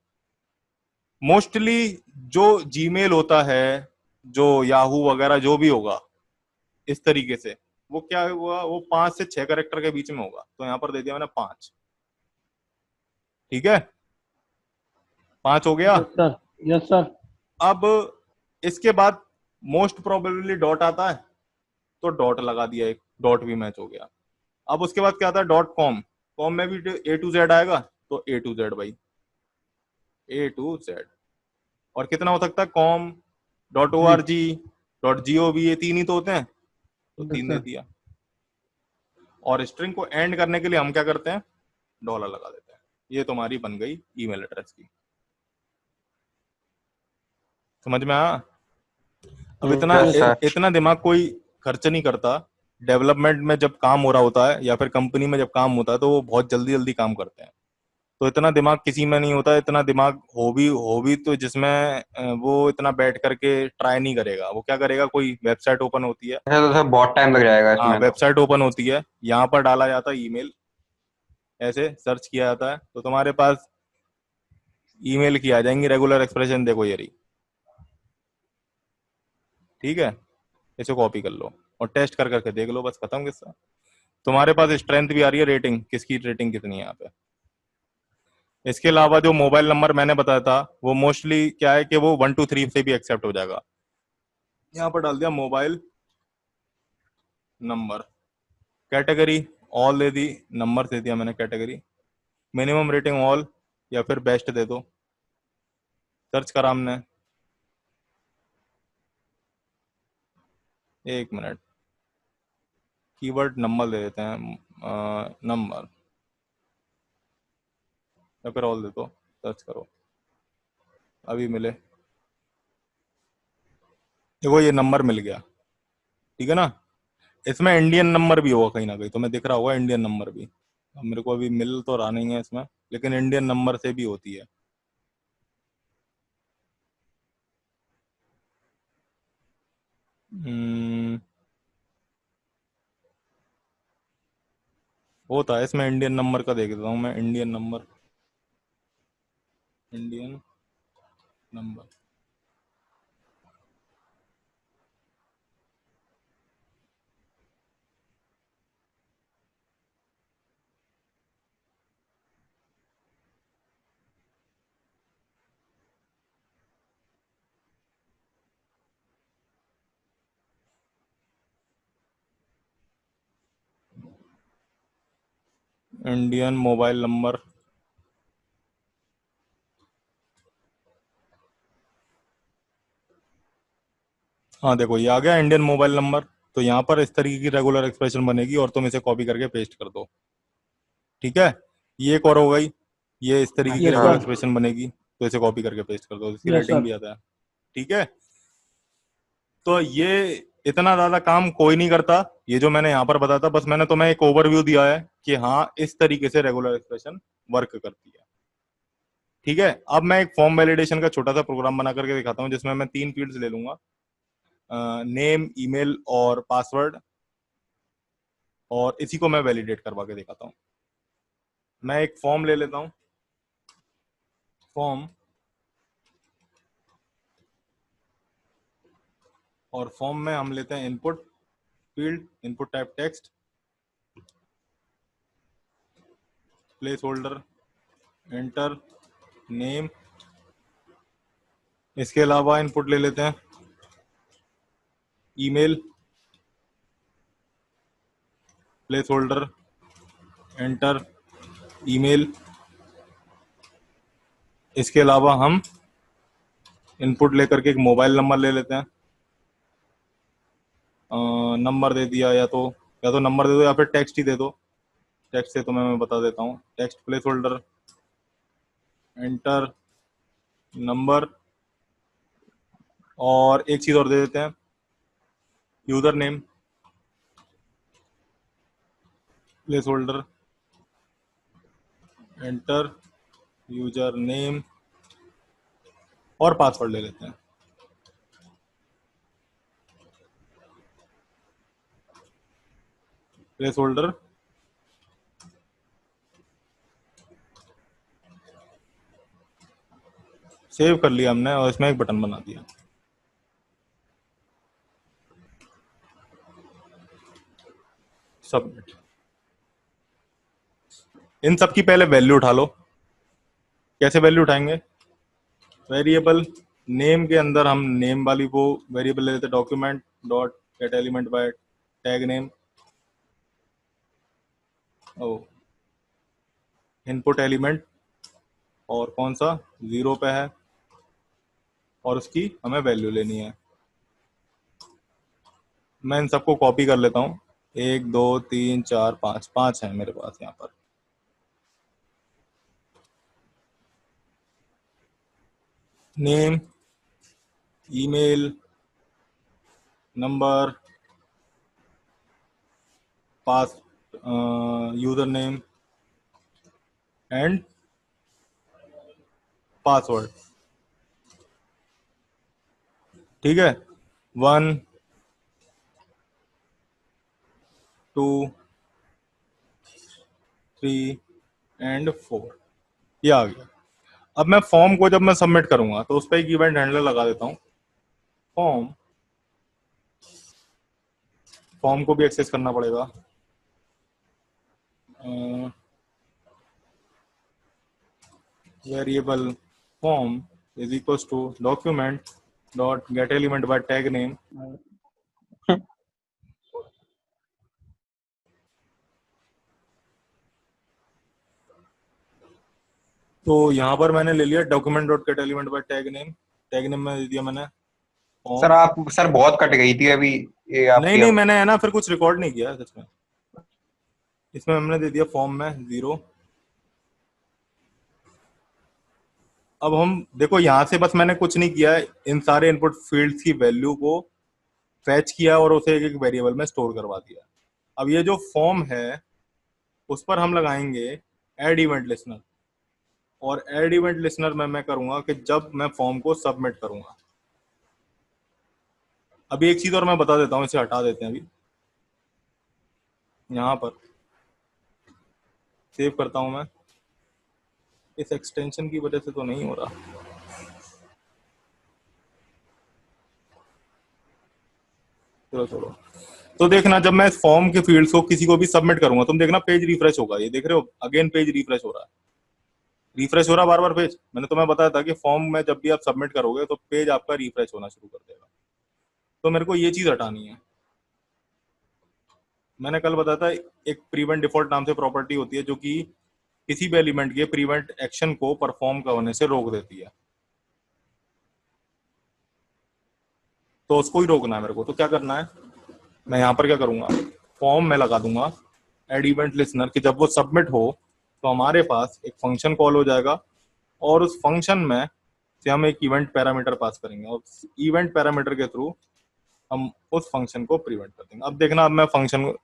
मोस्टली जो जीमेल होता है, जो याहू वगैरह जो भी होगा इस तरीके से, वो क्या हुआ, वो 5 से 6 कैरेक्टर के बीच में होगा, तो यहां पर दे दिया मैंने 5। ठीक है, 5 हो गया। Yes sir. Yes sir. अब इसके बाद मोस्ट प्रोबेबली डॉट आता है, तो डॉट लगा दिया, एक डॉट भी मैच हो गया। अब उसके बाद क्या आता है? .com, कॉम में भी A to Z आएगा, तो A to Z भाई, A to Z। और कितना हो सकता है? com.org.gov, ये 3 ही तो होते हैं, तो यस 3 दे सर। दिया। और स्ट्रिंग को एंड करने के लिए हम क्या करते हैं? डॉलर लगा देते हैं। ये तुम्हारी बन गई ईमेल एड्रेस की। समझ में आया? अब यस सर। इतना दिमाग कोई खर्च नहीं करता। डेवलपमेंट में जब काम हो रहा होता है या फिर कंपनी में जब काम होता है, तो वो बहुत जल्दी जल्दी काम करते हैं। तो इतना दिमाग किसी में नहीं होता। इतना दिमाग हो भी तो जिसमें वो इतना बैठ करके ट्राई नहीं करेगा। वो क्या करेगा, कोई वेबसाइट ओपन होती है, तो सर बहुत टाइम लग जाएगा हाँ इसमें तो। वेबसाइट ओपन होती है, यहाँ पर डाला जाता है ईमेल, ऐसे सर्च किया जाता है, तो तुम्हारे पास ईमेल की आ जाएंगी रेगुलर एक्सप्रेशन। देखो ये रही, ठीक है, इसे कॉपी कर लो और टेस्ट कर करके देख लो, बस खत्म किस्सा। तुम्हारे पास स्ट्रेंथ भी आ रही है, रेटिंग किसकी, रेटिंग कितनी है यहाँ पे। इसके अलावा जो मोबाइल नंबर मैंने बताया था, वो मोस्टली क्या है कि वो 1 to 3 से भी एक्सेप्ट हो जाएगा। यहाँ पर डाल दिया मोबाइल नंबर, कैटेगरी ऑल दे दी, नंबर दे दिया मैंने कैटेगरी, मिनिमम रेटिंग ऑल या फिर बेस्ट दे दो। सर्च करा हमने, 1 मिनट, कीवर्ड नंबर दे देते हैं, नंबर या फिर ऑल दे दो, सर्च करो, अभी मिले। देखो ये नंबर मिल गया, ठीक है ना। इसमें इंडियन नंबर भी होगा कहीं ना कहीं, तुम्हें दिख रहा होगा इंडियन नंबर भी। अब मेरे को अभी मिल तो रहा नहीं है इसमें, लेकिन इंडियन नंबर से भी होती है। होता है इसमें, इंडियन नंबर का देख देता हूँ मैं, Indian number, Indian number. Indian mobile number, हाँ देखो ये आ गया इंडियन मोबाइल नंबर। तो यहाँ पर इस तरीके की रेगुलर एक्सप्रेशन बनेगी और तुम इसे कॉपी करके पेस्ट कर दो। ठीक है, ये एक और हो गई, ये इस तरीके की यस रेगुलर हाँ सर। एक्सप्रेशन बनेगी, तो इसे कॉपी करके पेस्ट कर दो, इसकी यस राइटिंग सर। भी आता है। ठीक है, तो ये इतना ज्यादा काम कोई नहीं करता, ये जो मैंने यहाँ पर बताया था, बस मैंने तुम्हें एक ओवरव्यू दिया है कि हाँ इस तरीके से रेगुलर एक्सप्रेशन वर्क करती है। ठीक है, अब मैं एक फॉर्म वैलिडेशन का छोटा सा प्रोग्राम बना करके दिखाता हूँ, जिसमें मैं 3 फील्ड्स ले लूंगा, नेम, ईमेल और पासवर्ड, और इसी को मैं वैलिडेट करवा के दिखाता हूँ। मैं एक फॉर्म ले लेता हूँ, फॉर्म, और फॉर्म में हम लेते हैं input field, input type text, place holder, enter, name. इसके अलावा इनपुट ले लेते हैं email, place holder, enter, email. इसके अलावा हम इनपुट लेकर के एक मोबाइल नंबर ले लेते हैं, नंबर दे दिया, या तो नंबर दे दो या फिर टेक्स्ट ही दे दो। टेक्स्ट से तुम्हें मैं बता देता हूँ, text, place holder, enter, number. और एक चीज और दे देते हैं, user name, place holder, enter, user name, और पासवर्ड ले लेते हैं। प्लेस होल्डर, सेव कर लिया हमने और इसमें एक बटन बना दिया, सबमिट। इन सब की पहले वैल्यू उठा लो। कैसे वैल्यू उठाएंगे? वेरिएबल नेम के अंदर हम नेम वाली वो वेरिएबल ले लेते हैं, document dot get element by tag name, ओ इनपुट एलिमेंट, और कौन सा 0 पे है, और उसकी हमें वैल्यू लेनी है। मैं इन सबको कॉपी कर लेता हूँ, 1 2 3 4 5, 5 है मेरे पास यहाँ पर। Name, email, number, pass, user name and password. ठीक है, 1 2 3 एंड 4, ये आ गया। अब मैं फॉर्म को जब मैं सबमिट करूंगा तो उस पर एक इवेंट हैंडलर लगा देता हूँ, फॉर्म, फॉर्म को भी एक्सेस करना पड़ेगा, variable form is equal to document dot get element by tag name. तो यहाँ पर मैंने ले लिया document dot get element by tag name, tag name में दे दिया मैंने सर फॉर्म। आप सर बहुत कट गई थी अभी ये नहीं आपकी। नहीं, मैंने है ना फिर कुछ रिकॉर्ड नहीं किया सच में, इसमें हमने दे दिया फॉर्म में 0। अब हम देखो यहाँ से बस मैंने कुछ नहीं किया है, इन सारे इनपुट फील्ड्स की वैल्यू को फैच किया और उसे एक एक वेरिएबल में स्टोर करवा दिया। अब ये जो फॉर्म है उस पर हम लगाएंगे ऐड इवेंट लिसनर, और ऐड इवेंट लिसनर में मैं करूंगा कि जब मैं फॉर्म को सबमिट करूंगा, अभी एक चीज और मैं बता देता हूँ, इसे हटा देते हैं अभी, यहाँ पर सेव करता हूँ मैं। इस एक्सटेंशन की वजह से तो नहीं हो रहा। चलो छोड़ो। तो देखना, जब मैं इस फॉर्म के फील्ड्स को किसी को भी सबमिट करूंगा, तुम देखना पेज रिफ्रेश होगा, ये देख रहे हो, अगेन पेज रिफ्रेश हो रहा है, रिफ्रेश हो रहा है बार बार पेज। मैंने तुम्हें बताया था कि फॉर्म में जब भी आप सबमिट करोगे तो पेज आपका रिफ्रेश होना शुरू कर देगा। तो मेरे को ये चीज हटानी है। मैंने कल बताया था, एक प्रीवेंट डिफॉल्ट नाम से प्रॉपर्टी होती है जो कि किसी भी एलिमेंट के प्रीवेंट एक्शन को परफॉर्म करने से रोक देती है। तो उसको ही रोकना है मेरे को। तो क्या करना है, मैं यहाँ पर क्या करूंगा, फॉर्म में लगा दूंगा एड इवेंट लिसनर, कि जब वो सबमिट हो तो हमारे पास एक फंक्शन कॉल हो जाएगा, और उस फंक्शन में से हम एक इवेंट पैरामीटर पास करेंगे, और इवेंट पैरामीटर के थ्रू हम उस फंक्शन को प्रिवेंट कर देंगे। अब देखना, अब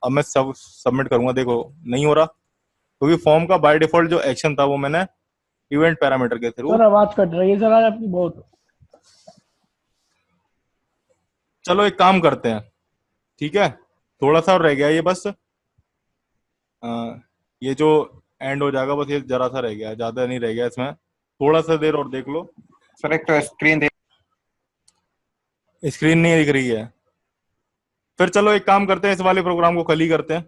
मैं सब सबमिट करूंगा, देखो नहीं हो रहा, क्योंकि फॉर्म का बाय डिफॉल्ट जो एक्शन था वो मैंने इवेंट पैरामीटर के थ्रू। सर आवाज कट रही है सर आज आपकी बहुत। चलो एक काम करते हैं, ठीक है, थोड़ा सा और रह गया ये बस, ये जो एंड हो जाएगा बस, ये जरा सा रह गया है, ज्यादा नहीं रह गया इसमें, थोड़ा सा देर और देख लो। सर एक तो स्क्रीन देख। स्क्रीन नहीं दिख रही है, फिर चलो एक काम करते हैं, इस वाले प्रोग्राम को कल ही करते हैं,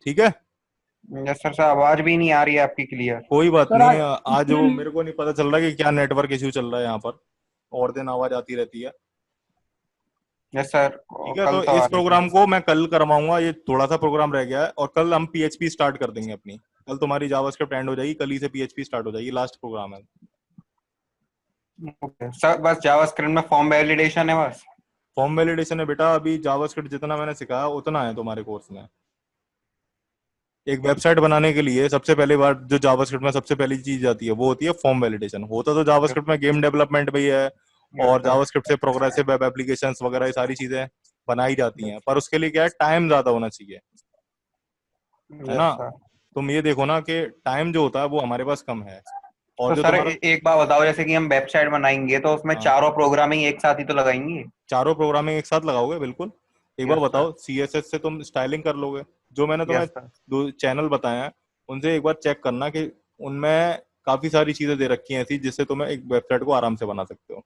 ठीक है। यस सर, सर आवाज भी नहीं आ रही है आपकी क्लियर। कोई बात सर नहीं, आज आज वो स्क्रीन मेरे को नहीं पता चल रहा कि क्या नेटवर्क इश्यू चल रहा है यहाँ पर, और दिन आवाज आती रहती है। यस सर, ठीक है, कल तो तो आ इस रही थी। प्रोग्राम को मैं कल करवाऊंगा, ये थोड़ा सा प्रोग्राम रह गया है, और कल हम पीएचपी स्टार्ट कर देंगे अपनी। कल तुम्हारी जावास्क्रिप्ट एंड हो जाएगी, कल ही से पीएचपी स्टार्ट हो जाएगी, लास्ट प्रोग्राम है। ओके सर, बस जावास्क्रिप्ट में फॉर्म वैलिडेशन है बस। फॉर्म वैलिडेशन है बेटा, अभी जावास्क्रिप्ट जितना मैंने सिखाया उतना है तुम्हारे कोर्स में। एक वेबसाइट बनाने के लिए सबसे पहले बार जो जावास्क्रिप्ट में सबसे पहली चीज आती है वो होती है फॉर्म वैलिडेशन। होता तो जावास्क्रिप्ट में गेम डेवलपमेंट भी है, यस और सर। जावास्क्रिप्ट से प्रोग्रेसिव वेब एप्लीकेशंस वगैरह ये सारी चीजें बनाई जाती हैं, पर उसके लिए क्या है, टाइम ज्यादा होना चाहिए, है यस ना। सर। तुम ये देखो ना कि टाइम जो होता है वो हमारे पास कम है, और तो जो सर तुम्हारा, एक बात बताओ, जैसे कि हम वेबसाइट बनाएंगे तो उसमें हाँ, चारों प्रोग्रामिंग एक साथ ही तो लगाएंगे। चारों प्रोग्रामिंग एक साथ लगाओगे बिल्कुल। एक बार यस सर। बताओ, सीएसएस से तुम स्टाइलिंग कर लोगे, जो मैंने तुम्हें यस सर। दो चैनल बताए हैं उनसे एक बार चेक करना कि उनमें काफी सारी चीजें दे रखी हैं ऐसी जिससे तुम्हें एक वेबसाइट को आराम से बना सकते हो।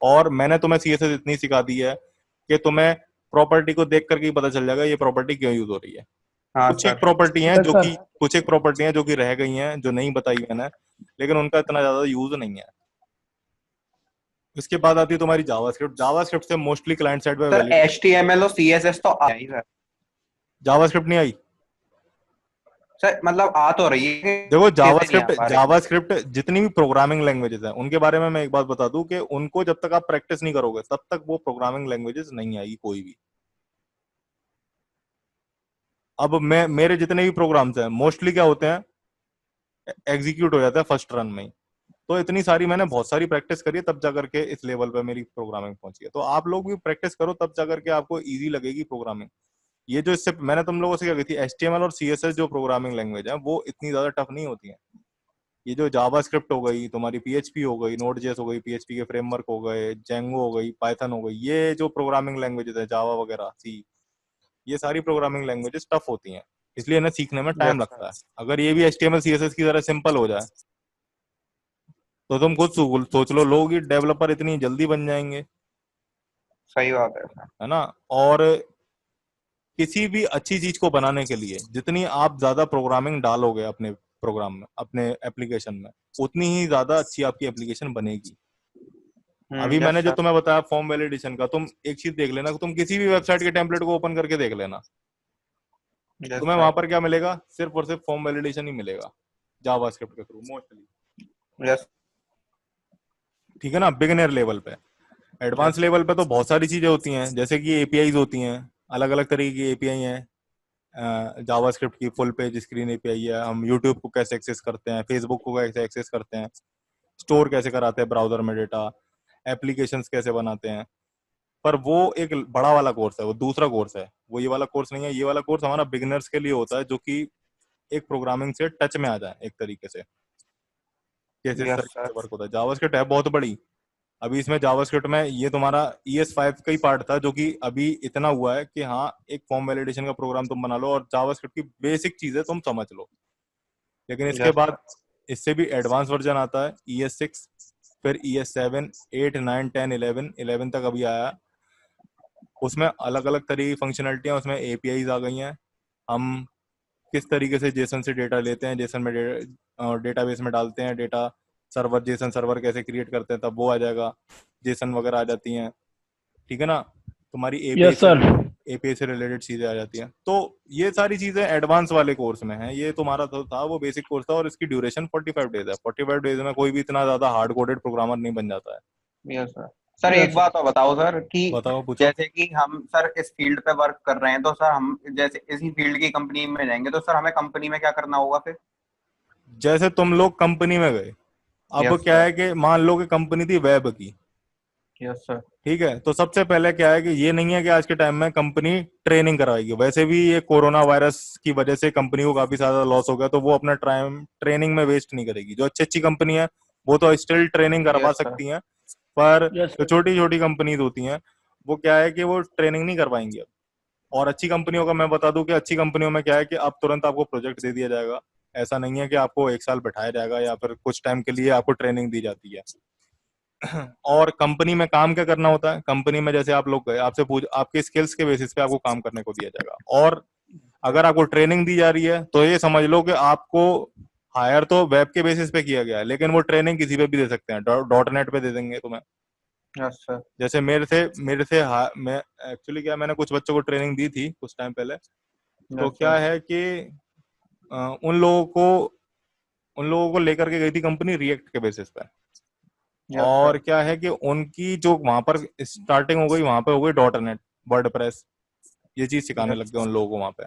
और मैंने तुम्हें सीएसएस इतनी सिखा दी है कि तुम्हें प्रॉपर्टी को देख करके ही पता चल जाएगा ये प्रॉपर्टी क्यों यूज हो रही है। हाँ कुछ एक सर। प्रॉपर्टी हैं यस जो सर। कि कुछ एक प्रॉपर्टी हैं जो कि रह गई हैं, जो नहीं बताई मैंने, लेकिन उनका इतना ज्यादा यूज नहीं है। इसके बाद आती है तुम्हारी जावास्क्रिप्ट। जावास्क्रिप्ट से मोस्टली क्लाइंट साइड पे सर वैलिड, HTML और CSS तो आ ही सर। जावास्क्रिप्ट नहीं आई। सर मतलब आ तो रही है, देखो, अच्छे से नहीं आ जावास्क्रिप्ट पा रही। जावास्क्रिप्ट जितनी भी प्रोग्रामिंग लैंग्वेजेस हैं उनके बारे में मैं एक बात बता दूं कि उनको जब तक आप प्रैक्टिस नहीं करोगे तब तक वो प्रोग्रामिंग लैंग्वेजेस नहीं आएगी कोई भी। अब मैं मेरे जितने भी प्रोग्राम्स हैं मोस्टली क्या होते हैं, एग्जीक्यूट हो जाता है फर्स्ट रन में ही। तो इतनी सारी मैंने बहुत सारी प्रैक्टिस करी है, तब जाकर के इस लेवल पे मेरी प्रोग्रामिंग पहुंची है। तो आप लोग भी प्रैक्टिस करो, तब जाकर के आपको इजी लगेगी प्रोग्रामिंग। ये जो इससे मैंने तुम लोगों से क्या कही थी, एचटीएमएल और सीएसएस जो प्रोग्रामिंग लैंग्वेज है वो इतनी ज्यादा टफ नहीं होती है। ये जो जावास्क्रिप्ट हो गई तुम्हारी, पीएचपी हो गई, नोड जेएस हो गई, पीएचपी के फ्रेमवर्क हो गए, जेंगो हो गई, पाइथन हो गई, ये जो प्रोग्रामिंग लैंग्वेजेस है, जावा वगैरह, सी, ये सारी प्रोग्रामिंग लैंग्वेजेस टफ होती हैं, इसलिए इन्हें सीखने में टाइम यस लगता सर। है। अगर ये भी एचटीएमएल सीएसएस की तरह सिंपल हो जाए तो तुम खुद सोच लो, लोग ही डेवलपर इतनी जल्दी बन जाएंगे, सही बात है सर। है ना। और किसी भी अच्छी चीज को बनाने के लिए जितनी आप ज्यादा प्रोग्रामिंग डालोगे अपने प्रोग्राम में, अपने एप्लीकेशन में, उतनी ही ज्यादा अच्छी आपकी एप्लीकेशन बनेगी। अभी यस मैंने जो सर। तुम्हें बताया फॉर्म वैलिडेशन का, तुम एक चीज देख लेना, तुम किसी भी वेबसाइट के टेम्पलेट को ओपन करके देख लेना, यस तुम्हें सर। वहां पर क्या मिलेगा, सिर्फ और सिर्फ फॉर्म वैलिडेशन ही मिलेगा, जावास्क्रिप्ट के थ्रू मोस्टली। यस। ठीक है ना, बिगिनर लेवल पे। Advance yes. लेवल पे तो बहुत सारी चीजें होती हैं, जैसे कि एपीआईज होती हैं, अलग अलग तरीके की एपीआई हैं। जावास्क्रिप्ट की फुल पेज स्क्रीन एपीआई है, हम यूट्यूब को कैसे एक्सेस करते हैं, फेसबुक को कैसे एक्सेस करते हैं, स्टोर कैसे कराते हैं ब्राउजर में डेटा, एप्लीकेशंस कैसे बनाते हैं। पर वो एक बड़ा वाला कोर्स है, वो दूसरा कोर्स है, वो ये वाला कोर्स नहीं है। ये वाला कोर्स हमारा बिगिनर्स के लिए होता है, जो कि एक प्रोग्रामिंग से टच में आ जाए एक तरीके से, कैसे इस यस तरीके सर। से वर्क होता है। जावास्क्रिप्ट है बहुत बड़ी, अभी इसमें जावास्क्रिप्ट में ये तुम्हारा ES5 का ही पार्ट था, जो कि अभी इतना हुआ है कि हाँ एक फॉर्म वैलिडेशन का प्रोग्राम तुम बना लो और जावास्क्रिप्ट की बेसिक चीजें तुम समझ लो। लेकिन इसके यस बाद इससे भी एडवांस वर्जन आता है ES6, फिर ES7, 8, 9, 10, 11 तक अभी आया। उसमें अलग अलग तरह की फंक्शनलिटियां, उसमें APIs आ गई हैं। हम किस तरीके से जेसन से डेटा लेते हैं, जेसन में डेटाबेस में डालते हैं डेटा, सर्वर जेसन सर्वर कैसे क्रिएट करते हैं, तब वो आ जाएगा, जेसन वगैरह आ जाती हैं। ठीक है ना, तुम्हारी यस सर। एपीआई से रिलेटेड चीजें आ जाती हैं। तो ये सारी चीजें एडवांस वाले कोर्स में हैं। ये तुम्हारा तो था वो बेसिक कोर्स था, और इसकी ड्यूरेशन 45 डेज है। 45 डेज में कोई भी इतना ज्यादा हार्ड कोडेड प्रोग्रामर नहीं बन जाता है। Yes sir. सर यस एक सर। बात और बताओ सर कि बताओ, पूछो। जैसे कि हम सर इस फील्ड पे वर्क कर रहे हैं, तो सर हम जैसे इसी फील्ड की कंपनी में जाएंगे, तो सर हमें कंपनी में क्या करना होगा फिर? जैसे तुम लोग कंपनी में गए, अब यस क्या सर। है कि मान लो कि कंपनी थी वेब की, यस सर। ठीक है, तो सबसे पहले क्या है कि ये नहीं है कि आज के टाइम में कंपनी ट्रेनिंग कराएगी। वैसे भी ये कोरोना वायरस की वजह से कंपनी को काफी ज्यादा लॉस हो गया, तो वो अपना टाइम ट्रेनिंग में वेस्ट नहीं करेगी। जो अच्छी अच्छी कंपनी है वो तो स्टिल ट्रेनिंग करवा यस सर। सकती हैं, पर यस जो सर। छोटी छोटी कंपनीज होती हैं वो क्या है कि वो ट्रेनिंग नहीं करवाएंगी अब। और अच्छी कंपनियों का मैं बता दूं कि अच्छी कंपनियों में क्या है कि अब तुरंत आपको प्रोजेक्ट दे दिया जाएगा। ऐसा नहीं है कि आपको 1 साल बैठाया जाएगा या फिर कुछ टाइम के लिए आपको ट्रेनिंग दी जाती है। और कंपनी में काम क्या करना होता है, कंपनी में जैसे आप लोग गए, आपसे पूछ, आपके स्किल्स के बेसिस पे आपको काम करने को दिया जाएगा। और अगर आपको ट्रेनिंग दी जा रही है तो ये समझ लो कि आपको हायर तो वेब के बेसिस पे किया गया है, लेकिन वो ट्रेनिंग किसी पे भी दे सकते हैं। डॉट नेट पे दे देंगे तुम्हें। Yes sir. जैसे मैं एक्चुअली क्या, मैंने कुछ बच्चों को ट्रेनिंग दी थी कुछ टाइम पहले। तो यस क्या सर। है कि अ, उन लोगों को उन लोगों को लेकर के गई थी कंपनी रिएक्ट के बेसिस पे। यस और सर। क्या है कि उनकी जो वहां पर स्टार्टिंग हो गई, वहां पे हो गई डॉट नेट, वर्डप्रेस, ये चीज सिखाने यस लग गए सर। उन लोगों को वहां पे।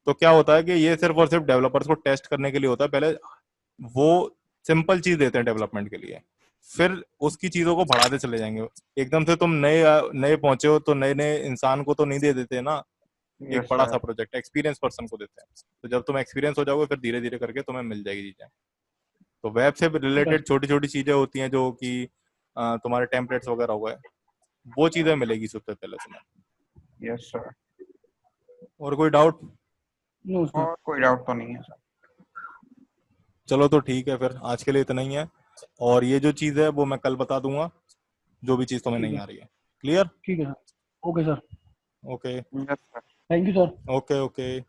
तो क्या होता है कि ये सिर्फ और सिर्फ डेवलपर्स को टेस्ट करने के लिए होता है पहले। वो सिंपल चीज देते हैं डेवलपमेंट के लिए, फिर उसकी चीजों को बढ़ाते चले जाएंगे। एकदम से तुम नए नए पहुंचे हो तो नए नए इंसान को तो नहीं दे देते ना, एक यस बड़ा सा सर। प्रोजेक्ट एक्सपीरियंस पर्सन को देते हैं। तो जब तुम एक्सपीरियंस हो जाओगे फिर धीरे धीरे करके तुम्हें मिल जाएगी चीजें। तो वेब से यस। रिलेटेड छोटी छोटी चीजें होती हैं जो कि तुम्हारे टेम्पलेट्स वगैरह हो गए, वो चीजें मिलेगी सबसे पहले तुम्हें। Yes sir. और कोई डाउट? No sir. और कोई डाउट तो नहीं है सर। चलो तो ठीक है, फिर आज के लिए इतना ही है। और ये जो चीज़ है वो मैं कल बता दूंगा, जो भी चीज़ तुम्हें ठीक नहीं है। आ रही है। क्लियर? ठीक है sir. Okay sir. Okay. Yes sir. Thank you sir. Okay okay.